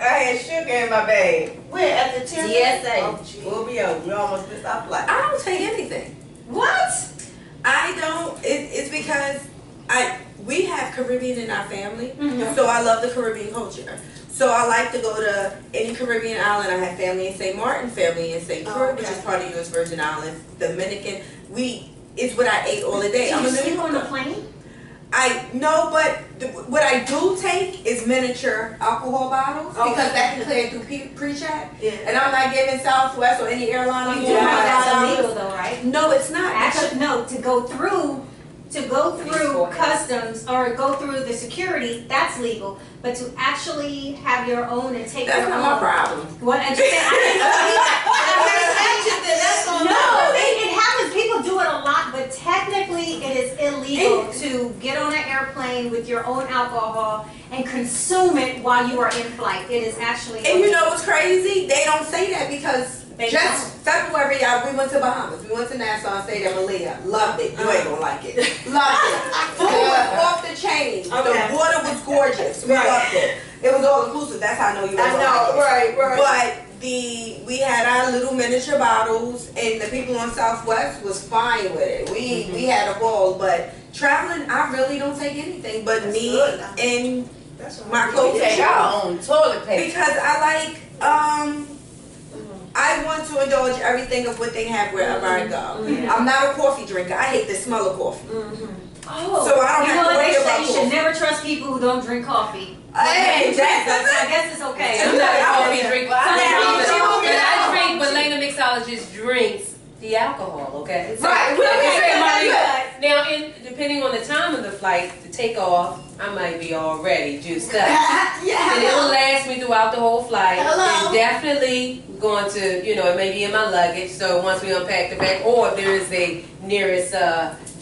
had sugar in my bag. Where at the TSA? TSA. Oh, gee. We'll be over. We almost missed our flight. I don't take anything. What? I don't. It's because we have Caribbean in our family, so I love the Caribbean culture. So I like to go to any Caribbean island. I have family in St. Martin, family in St. Croix, which is part of U.S. Virgin Islands, Dominican. It's what I ate all the day. Do I'm you a sleep on the New plane? what I do take is miniature alcohol bottles because that can clear through pre-check. Yeah. And I'm not giving Southwest or any airline You I'm do know on that's $5. illegal though, right? No, it's not. Actually, no, to go through customs or go through the security, that's legal. But to actually have your own and take That's your not own. my problem. What? And just say, I didn't know no, it happens. People do it a lot, but technically it is illegal to get on an airplane with your own alcohol and consume it while you are in flight. It is actually And you know what's crazy? They don't say that because They just February, we went to Bahamas. We went to Nassau and stayed at Malia. Loved it. You ain't gonna like it. Loved it. Food was off the chain. Okay. The water was gorgeous. We loved it. It was all inclusive. That's how I know you ain't gonna like it. right. But we had our little miniature bottles, and the people on Southwest was fine with it. We had a ball, but traveling, I really don't take anything but That's me good. and That's my We clothes. take our own toilet paper. Because I like, I want to indulge everything of what they have wherever I go. I'm not a coffee drinker. I hate the smell of coffee. Oh, So I don't you have know to what worry they say? about You should coffee. never trust people who don't drink coffee. Hey, So I guess it's okay. I'm not a coffee Yeah. drinker. So I drink, but Lena mixologist drinks the alcohol, okay? So, Right, we like I okay, said, that's Marlena, good. Now, depending on the time of the flight, the takeoff, I might be already juiced up. Yeah. And it'll last me throughout the whole flight. Hello. And definitely going to, it may be in my luggage. So once we unpack the bag, or if there is a nearest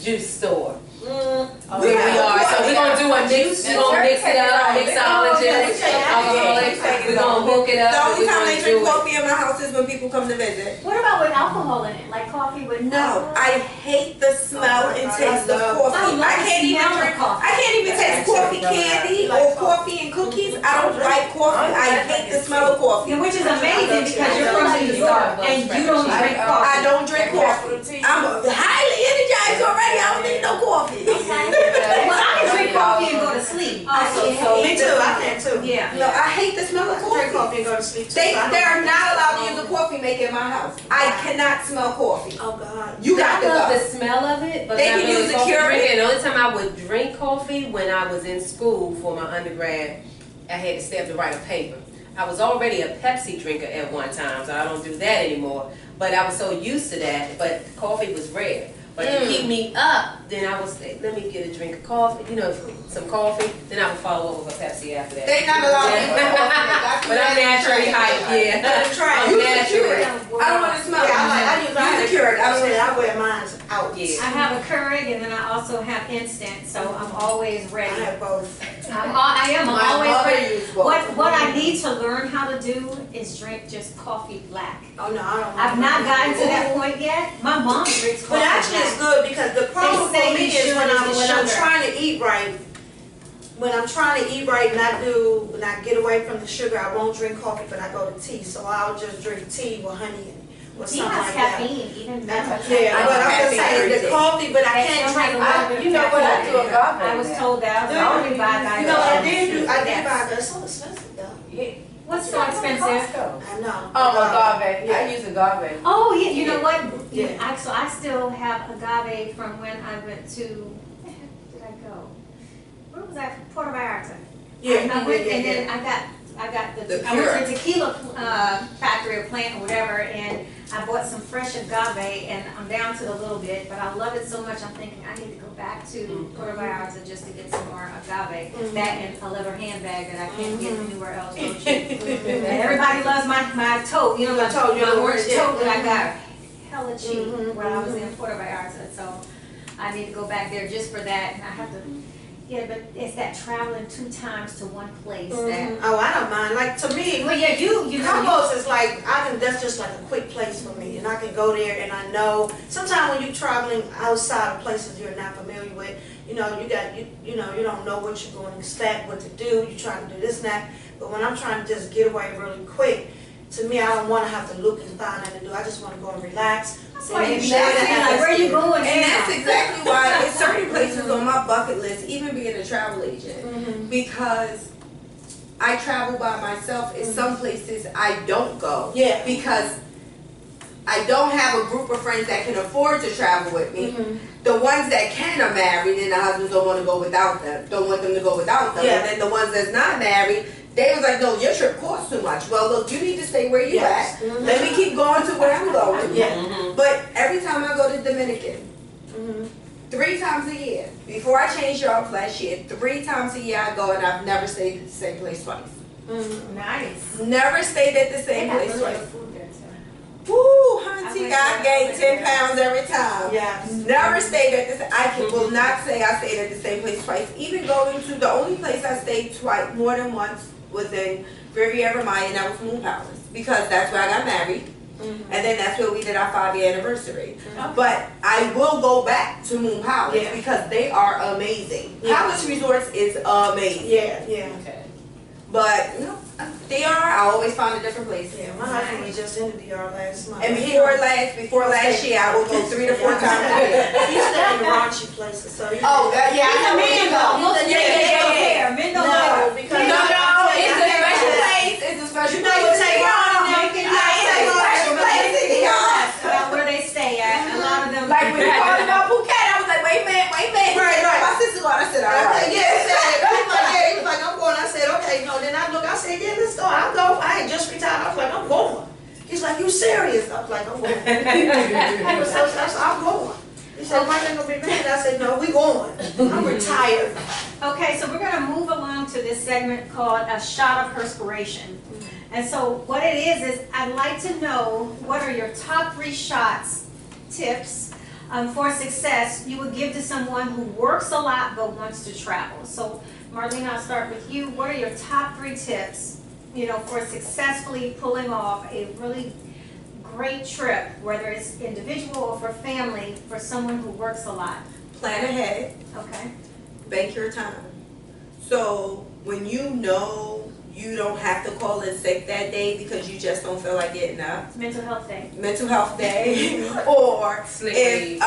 juice store. Where we are. So we're going to do a mix. We're going to mix it up, mixologist, alcoholic. We're going to hook it up. The only time they drink it. coffee in my house is when people come to visit. What about with alcohol in it? Like coffee with No, alcohol? I hate the smell and taste of coffee. I love I can't the even smell of drink. coffee. I can't even taste coffee candy or coffee and cookies. I don't like coffee. I hate the smell of coffee. Yeah, which is amazing because you're from New York and you don't drink coffee. I don't drink coffee. I'm highly energized already. I don't need no coffee. Well, I can drink coffee and go to sleep. Me too, I can too. Yeah. No, I hate the smell of I drink coffee. coffee and go to sleep too. They're not allowed to use a coffee maker in my house. I cannot smell coffee. Oh God. You got I to love the go. smell of it, but They not can really use the coffee Keurig. drinking. The only time I would drink coffee when I was in school for my undergrad, I had to stay up to write a paper. I was already a Pepsi drinker at one time, so I don't do that anymore. But I was so used to that, but coffee was rare. But to keep me up, then I was like, let me get a drink of coffee, some coffee, then I would follow up with a Pepsi after that. They're not allowed to use coffee. But I'm naturally hyped, yeah. Try. I'm Use the natural. Keurig. I don't want to smell it. I use Use the Keurig. I don't want I wear mine out. Yeah. I have a Keurig and then I also have instant, so I'm always I ready. have both. I'm My always mother ready. used both. What I need to learn how to do is drink just coffee black. Oh no, I don't. I've not gotten to that point yet. My mom drinks coffee But actually, it's black. good because the problem say for me you is should when is the I'm sugar. trying to eat right. When I'm trying to eat right and I get away from the sugar, I won't drink coffee, but I go to tea. So I'll just drink tea with honey or Tea something has like that. caffeine, even Yeah, that. but I'm just saying Caffeine. the coffee, but I can't That drink. has a little bit of You know what, I do caffeine. agave I was now. told that. I only buy that. You know what I did do? I did Yes. buy that. It's so expensive though. Yeah. What's so expensive? Costco. I know. Oh, agave. Yeah. I use agave. Oh, yeah, you know what? Yeah. So I still have agave from when I went to, where the heck did I go? Where was I? Puerto Vallarta. Yeah. I went and then I got The I went pure. to the tequila factory or plant or whatever, and I bought some fresh agave, and I'm down to a little bit, but I love it so much. I'm thinking I need to go back to Puerto Vallarta just to get some more agave. That and a leather handbag that I can't get anywhere else. So cheap. And everybody loves my tote, my tote, my orange yeah. tote that I got hella cheap Mhm, when I was in Puerto Vallarta. So I need to go back there just for that, and I have to. Yeah, but it's that traveling 2 times to one place that. Oh, I don't mind. Like to me, Well, yeah, you know. Combos is like that's just like a quick place for me, and I can go there and I know. Sometimes when you're traveling outside of places you're not familiar with, you don't know what you're going to expect, what to do. You're trying to do this and that. But when I'm trying to just get away really quick, to me, I don't want to have to look and find nothing to do. I just want to go and relax. That's why you And be enjoy asking, the like, where you atmosphere. going And now? that's exactly why it's certain places on my bucket list, even being a travel agent, Mhm. because I travel by myself. In some places I don't go Yeah. because I don't have a group of friends that can afford to travel with me. Mhm. The ones that can are married and the husbands don't want to go without them. Don't want them to go without them. Yeah. And then the ones that's not married, they was like, no, your trip costs too much. Well, look, you need to stay where you Yes. at. Mhm. Let me keep going to where I'm going. Yeah. Mhm. But every time I go to Dominican, Mhm. 3 times a year, before I changed jobs last year, 3 times a year I go and I've never stayed at the same place twice. Mhm. Nice. Never stayed at the They same got place really twice. good food there too. Woo, I hunty, went God there. gained 10 pounds every time. Yes. Never stayed at the will not say I stayed at the same place twice. Even going to the only place I stayed twice, more than once, was in Riviera Maya, and that was Moon Palace. Because that's where I got married. Mhm. And then that's where we did our 5-year anniversary. Okay. But I will go back to Moon Palace Yeah. because they are amazing. Yeah. Palace Resorts is amazing. Yeah, yeah. Okay. But they are, I always find a different place. Yeah, my husband was just in the DR last month. And before last year, I will go 3 to 4 times a year. He stayed in raunchy places, so he Oh, yeah, I know Men men don't. Most Yeah, men yeah, don't yeah. care. Men don't No, care. because No, it's a special place. place. It's a special You know place. what take on Make it It's a special place in the yard. about where they stay at. A lot of them. Like when you called about Phuket, I was like, wait a minute. Right, right. My sister got, I said, all right. He was like, I'm going. I said, okay, then I said, yeah, let's go. I'll go. I had just retired. I was like, I'm going. He's like, you serious? I was like, I'm going. I'm going. He said, Marlena gonna be mad. I said, no, we going. I'm retired. Okay, so we're gonna move along to this segment called a shot of perspiration. And so what it is I'd like to know what are your top 3 shots, tips for success you would give to someone who works a lot but wants to travel. So Marlena, I'll start with you. What are your top 3 tips, for successfully pulling off a really great trip, whether it's individual or for family, for someone who works a lot? Plan ahead. Okay. Bank your time. So when you know you don't have to call in sick that day because you just don't feel like getting up, Mental health day. mental health day, or Slick if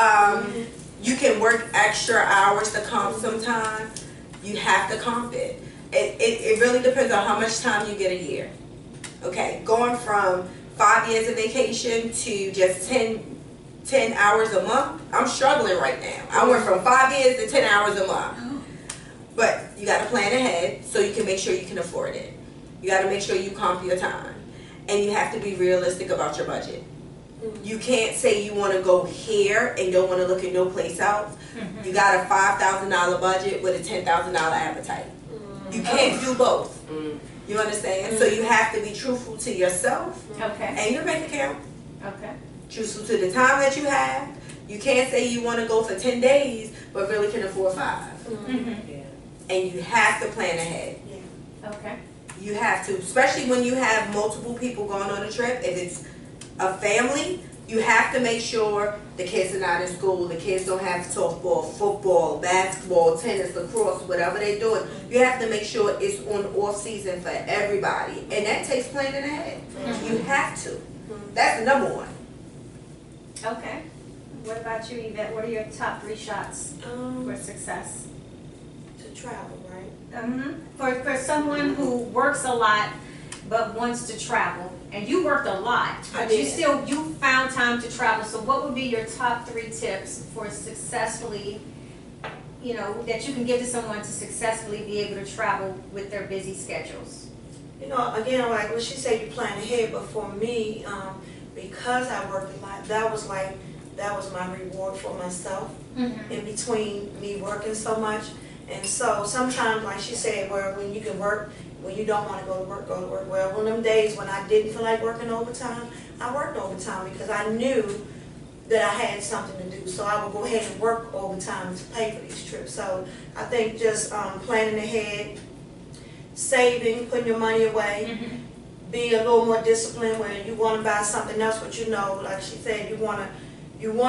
you can work extra hours to comp sometime, you have to comp it. It really depends on how much time you get a year. Okay, going from 5 years of vacation to just 10 hours a month, I'm struggling right now. I went from 5 years to 10 hours a month. But you got to plan ahead so you can make sure you can afford it. You got to make sure you comp your time. And you have to be realistic about your budget. You can't say you want to go here and don't want to look at no place else. You got a $5,000 budget with a $10,000 appetite. You can't do both. You understand? So you have to be truthful to yourself Okay. and your bank account. Okay. Truthful to the time that you have. You can't say you want to go for 10 days but really can afford 5. And you have to plan ahead. Okay. You have to, especially when you have multiple people going on a trip. If it's a family, you have to make sure the kids are not in school, the kids don't have softball, football, basketball, tennis, lacrosse, whatever they're doing. You have to make sure it's on off season for everybody. And that takes planning ahead. You have to. That's the number one. Okay. What about you, Yvette? What are your top 3 shots for success? To travel, right? For someone who works a lot but wants to travel, and you worked a lot, I but did. you found time to travel. So what would be your top 3 tips for successfully, that you can give to someone to successfully be able to travel with their busy schedules? Again, like when she said you plan ahead, but for me, because I worked a lot, that was my reward for myself in between me working so much. And so sometimes, like she said, where when you can work, when you don't want to go to work, go to work. Well, one of them days when I didn't feel like working overtime, I worked overtime because I knew that I had something to do. So I would go ahead and work overtime to pay for these trips. So I think just planning ahead, saving, putting your money away, be a little more disciplined when you want to buy something else, but like she said, you want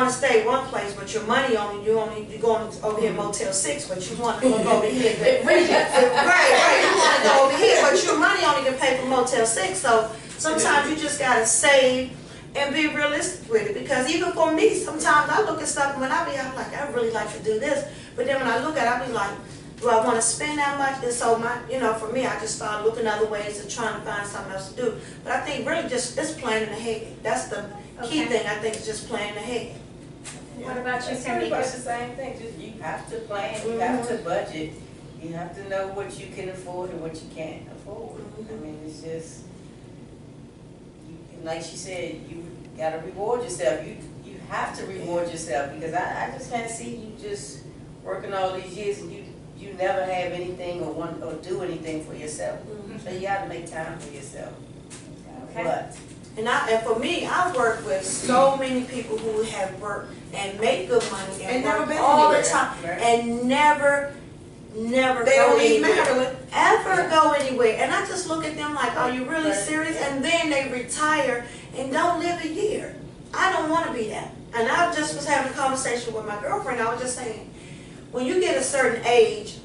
to stay one place, but your money you're going over here Motel 6, but you want to go over here. Right, you want to go over here, but your money only can pay for Motel 6. So sometimes you just gotta save and be realistic with it. Because even for me, sometimes I look at stuff when I'm like, I really like to do this, but then when I look at it, I be like, do I want to spend that much? And so for me, I just started looking other ways and trying to find something else to do. But I think really just it's planning ahead. That's the key thing. I think is just planning ahead. What about you, It's pretty much Tameka? the same thing. Just you have to plan. You have to budget. You have to know what you can afford and what you can't afford. I mean, it's just like she said, you gotta reward yourself. You have to reward yourself because I just can't see you just working all these years and you never have anything or do anything for yourself. So you gotta make time for yourself. Okay. But And for me, I work with so many people who have worked and make good money and never work been all the anywhere. time Right. and never They go don't leave anywhere. Maryland. Ever go anywhere. And I just look at them like, are you really Right. serious? And then they retire and don't live a year. I don't want to be that. And I just was having a conversation with my girlfriend. I was just saying, when you get a certain age,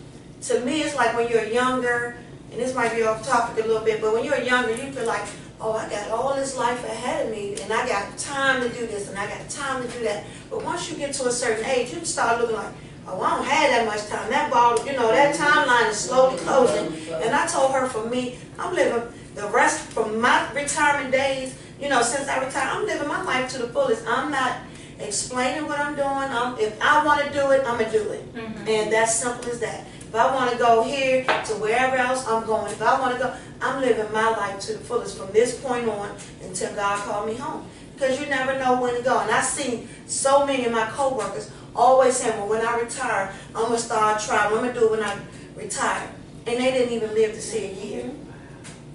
to me it's like when you're younger, and this might be off topic a little bit, but when you're younger, you feel like, oh, I got all this life ahead of me, and I got time to do this, and I got time to do that. But once you get to a certain age, you start looking like, oh, I don't have that much time. That ball, that timeline is slowly closing. And I told her, for me, I'm living the rest from my retirement days, since I retired, I'm living my life to the fullest. I'm not explaining what I'm doing. If I want to do it, I'm going to do it. And that's simple as that. If I want to go here to wherever else, I'm going. If I want to go, I'm living my life to the fullest from this point on until God called me home. Because you never know when to go. And I've seen so many of my coworkers always saying, well, when I retire, I'm going to start traveling. I'm going to do it when I retire. And they didn't even live to see a year.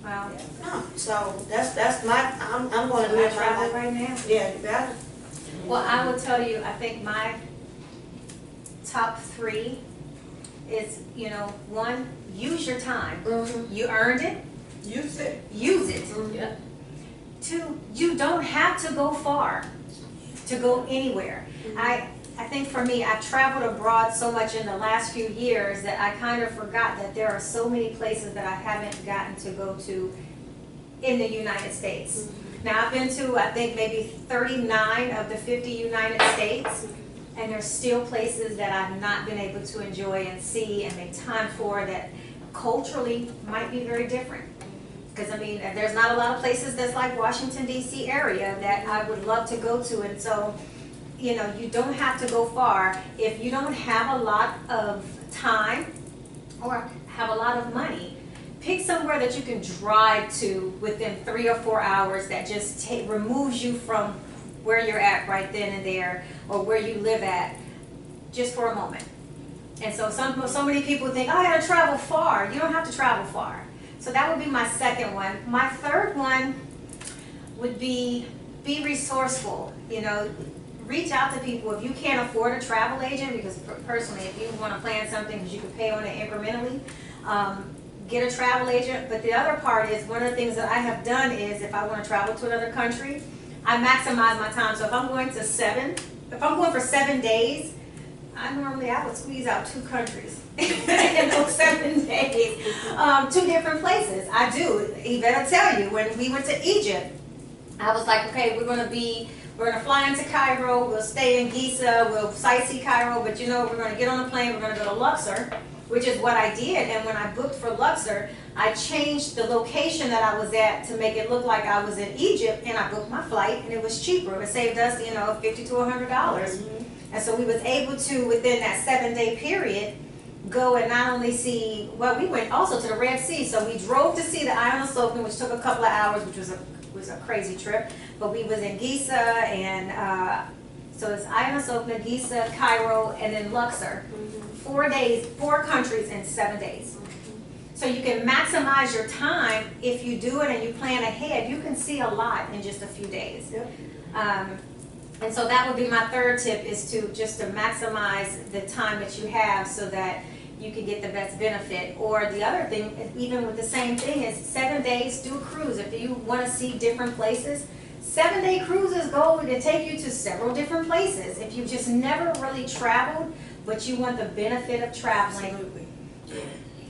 Wow. No. So that's my, I'm going to I live my travel life. right now. Yeah, you got it. Well, I will tell you, I think my top 3 is, you know, 1, use your time. You earned it, Use it. use it. Yeah. 2, you don't have to go far to go anywhere. I think for me, I've traveled abroad so much in the last few years that I kind of forgot that there are so many places that I haven't gotten to go to in the United States. Now, I've been to, I think, maybe 39 of the 50 United States, and there's still places that I've not been able to enjoy and see and make time for that culturally might be very different. Because, I mean, there's not a lot of places that's like Washington, D.C. area that I would love to go to, and so, you know, you don't have to go far. If you don't have a lot of time or have a lot of money, pick somewhere that you can drive to within 3 or 4 hours that just removes you from where you're at right then and there, or where you live at, just for a moment. And so so many people think, oh, I gotta travel far. You don't have to travel far. So that would be my second one. My third one would be resourceful. You know, reach out to people. If you can't afford a travel agent, because personally, if you want to plan something because you can pay on it incrementally, get a travel agent. But the other part is, one of the things that I have done is, if I want to travel to another country, I maximize my time. So if I'm going for 7 days, I would squeeze out 2 countries in those 7 days, 2 different places. I do. Yvette will tell you, when we went to Egypt, I was like, okay, we're gonna fly into Cairo, we'll stay in Giza, we'll sightsee Cairo, but you know, we're gonna get on a plane, we're gonna go to Luxor, which is what I did. And when I booked for Luxor, I changed the location that I was at to make it look like I was in Egypt, and I booked my flight, and it was cheaper. It saved us, you know, $50 to $100. And so we was able to, within that 7-day period, go and not only see, well, we went also to the Red Sea. So we drove to see the Island of Sophia, which took a couple of hours, which was a crazy trip. But we was in Giza, and so it's Island of Sophia, Giza, Cairo, and then Luxor. 4 days, 4 countries in 7 days. So you can maximize your time. If you do it and you plan ahead, you can see a lot in just a few days. And so that would be my third tip, is to maximize the time that you have so that you can get the best benefit. Or the other thing, even with the same thing, is 7 days, do a cruise. If you want to see different places, 7-day cruises go to take you to several different places. If you just never really traveled, but you want the benefit of traveling,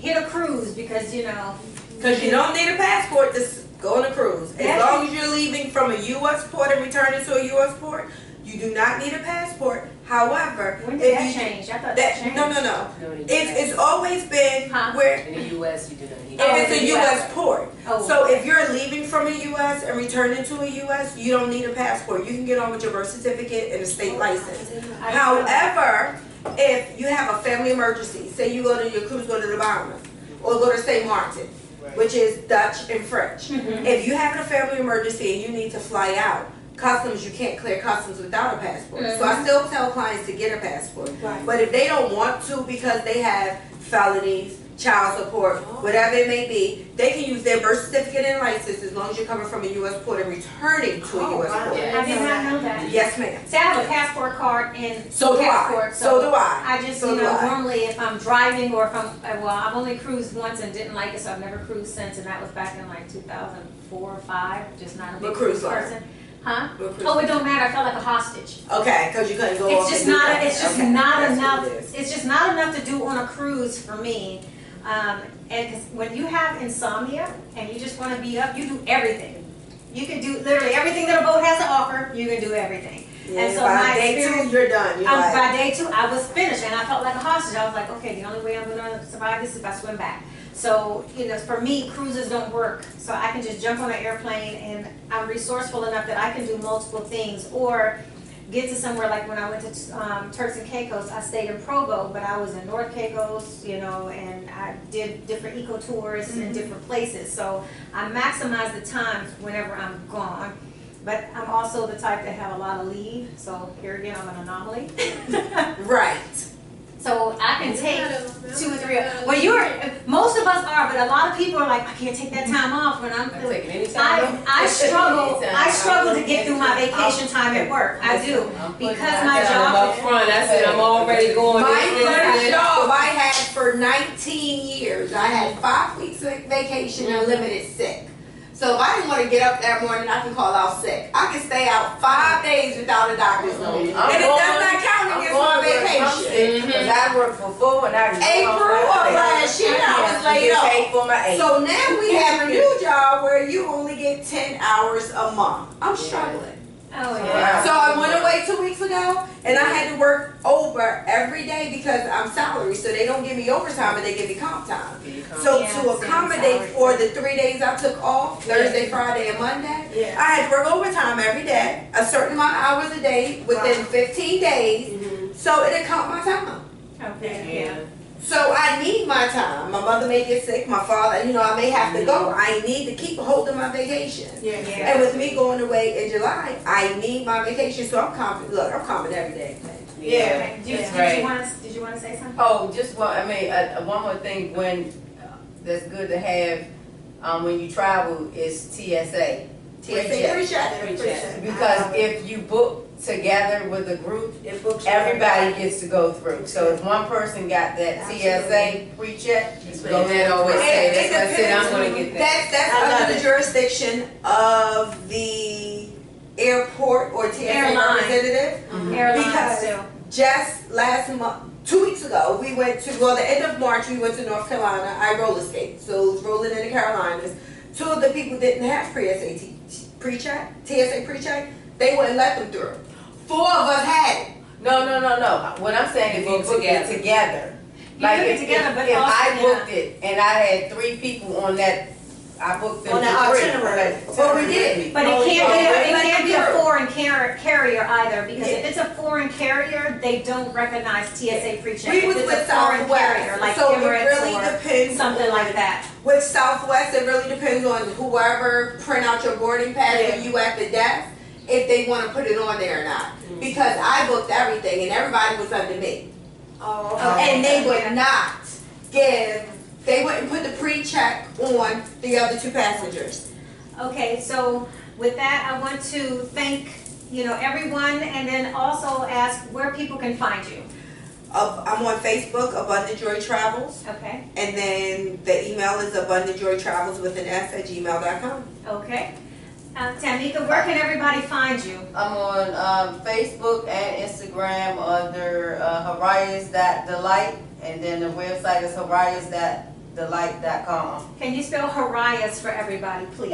hit a cruise, because, you know. Because you don't need a passport to go on a cruise. As long as you're leaving from a U.S. port and returning to a U.S. port, you do not need a passport. However, When did that change? I thought that changed. No. It's always been where In the U.S. you do not need if it's a U.S. port. Oh. So if you're leaving from a U.S. and returning to a U.S., you don't need a passport. You can get on with your birth certificate and a state license. However, if you have a family emergency, say you go to your cruise, go to the Bahamas, or go to St. Martin, which is Dutch and French. If you have a family emergency and you need to fly out, customs, you can't clear customs without a passport. So I still tell clients to get a passport. But if they don't want to because they have felonies, child support, whatever it may be, they can use their birth certificate and license as long as you're coming from a U.S. port and returning to a U.S. port. I did not know that. Yes, ma'am. See, I have a passport card and So do I. passport. So do I. I just, So you do know, I. normally if I'm driving, or if I've only cruised once and didn't like it, so I've never cruised since, and that was back in like 2004 or 5, just not a big What cruise line? person. Huh? What cruise Oh, it line? don't matter. I felt like a hostage. Okay, because you couldn't go It's off just and do not. that. It's just Okay, not that's enough. what it is. It's just not enough to do on a cruise for me. And 'cause when you have insomnia and you just want to be up, you do everything. You can do literally everything that a boat has to offer. You can do everything. Yeah, and so by my day 2, experience, you're done. You're like, by day 2, I was finished, and I felt like a hostage. I was like, okay, the only way I'm going to survive this is if I swim back. So, you know, for me, cruises don't work. So I can just jump on an airplane, and I'm resourceful enough that I can do multiple things, or get to somewhere like when I went to Turks and Caicos. I stayed in Provo, but I was in North Caicos, you know, and I did different eco tours in different places. So I maximize the times whenever I'm gone. but I'm also the type that have a lot of leave, so here again, I'm an anomaly. Right. So I can take 2 or 3. Well, most of us are, but a lot of people are like, I can't take that time off when I'm. I'm taking any time off. I struggle. Anytime. I struggle to get through my vacation time at work. I do because my job. up front. I said I'm already going. My in. first job I had for 19 years. I had 5 weeks of vacation and unlimited sick. So if I didn't want to get up that morning, I can call out sick. I can stay out 5 days without a doctor's note. And it does not count against my vacation. Because I worked for 4 and I April of last year, I was laid paid off. for my 8. So now we have a new job where you only get 10 hours a month. I'm struggling. Oh yeah. So I went away 2 weeks ago, and I had to work over every day because I'm salary, so they don't give me overtime, but they give me comp time. So Yeah, to accommodate same for the 3 days I took off, Thursday, Friday, and Monday, Yeah. I had to work overtime every day, a certain amount of hours a day within 15 days, so it count my time. Okay. Yeah. So I need my time. My mother may get sick, my father, I may have to go. I need to keep holding my vacation. Yeah. And with me going away in July, I need my vacation, so I'm confident. Look, I'm confident every day. Yeah. Okay. Did right. you want to say something? Oh, just one more thing. When that's good to have when you travel is TSA. Pre-check. Because if you book together with a group, It books everybody gets to go through. So if one person got that TSA pre-check, Go ahead, always say. It That's why I said I'm depends. gonna get that. That's I love under the it. jurisdiction of the airport or TSA Airline. representative. Airlines Because too. just last month, 2 weeks ago, we went to, the end of March, we went to North Carolina. I roller skate, so it was rolling in the Carolinas. 2 of the people didn't have pre-check. They wouldn't let them through. 4 of us had it. No. What I'm saying is you Book book it together. You book it together, but if also, I booked it and I had 3 people on that, I booked them On that for 3. itinerary. Well, we did. But it Oh, can't be a through. foreign carrier either, because if it's a foreign carrier, they don't recognize TSA pre-check. We If was it's with a foreign carrier, Southwest, like so it Emirates really or depends something on- like that. With Southwest, it really depends on whoever print out your boarding pass Yeah. for you at the desk, if they want to put it on there or not. Because I booked everything and everybody was under me. Oh, And they would Yeah. not they wouldn't put the pre-check on the other 2 passengers. Okay, so with that, I want to thank, everyone, and then also ask where people can find you. I'm on Facebook, Abundant Joy Travels, Okay, and then the email is abundantjoytravels with an S at gmail.com. okay. Tameka, where can everybody find you? I'm on Facebook and Instagram under Huriya's.delight, and then the website is huriyas.delight.com. Can you spell Huriyas for everybody, please?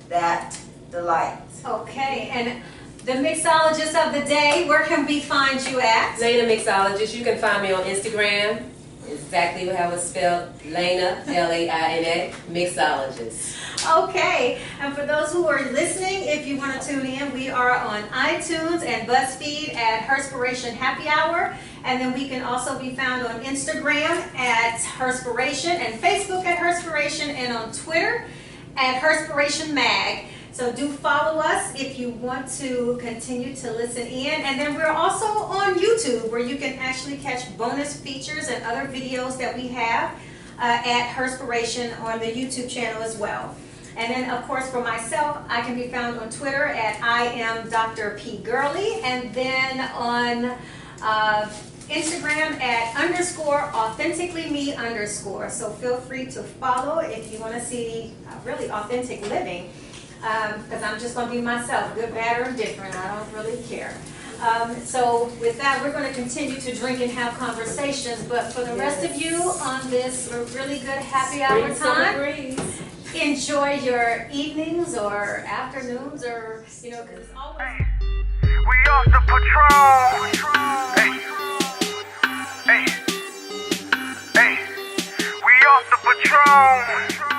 HURIYAS.delight. Okay, and the mixologist of the day, where can we find you at? Lena Mixologist. You can find me on Instagram. Exactly how it's spelled. Lena, Laina, Mixologist. Okay, and for those who are listening, if you want to tune in, we are on iTunes and BuzzFeed at Herspiration Happy Hour. And then we can also be found on Instagram at Herspiration and Facebook at Herspiration and on Twitter at Herspiration Mag. So do follow us if you want to continue to listen in. And then we're also on YouTube where you can actually catch bonus features and other videos that we have at Herspiration on the YouTube channel as well. And then, of course, for myself, I can be found on Twitter at I am Dr. P. Gurley, and then on Instagram at _authenticallyme_. So feel free to follow if you want to see really authentic living, because I'm just going to be myself, good, bad, or indifferent. I don't really care. So with that, we're going to continue to drink and have conversations. But for the rest of you on this really good happy hour time, enjoy your evenings or afternoons, or because it's always. We off the patrol. Hey. We off the patrol.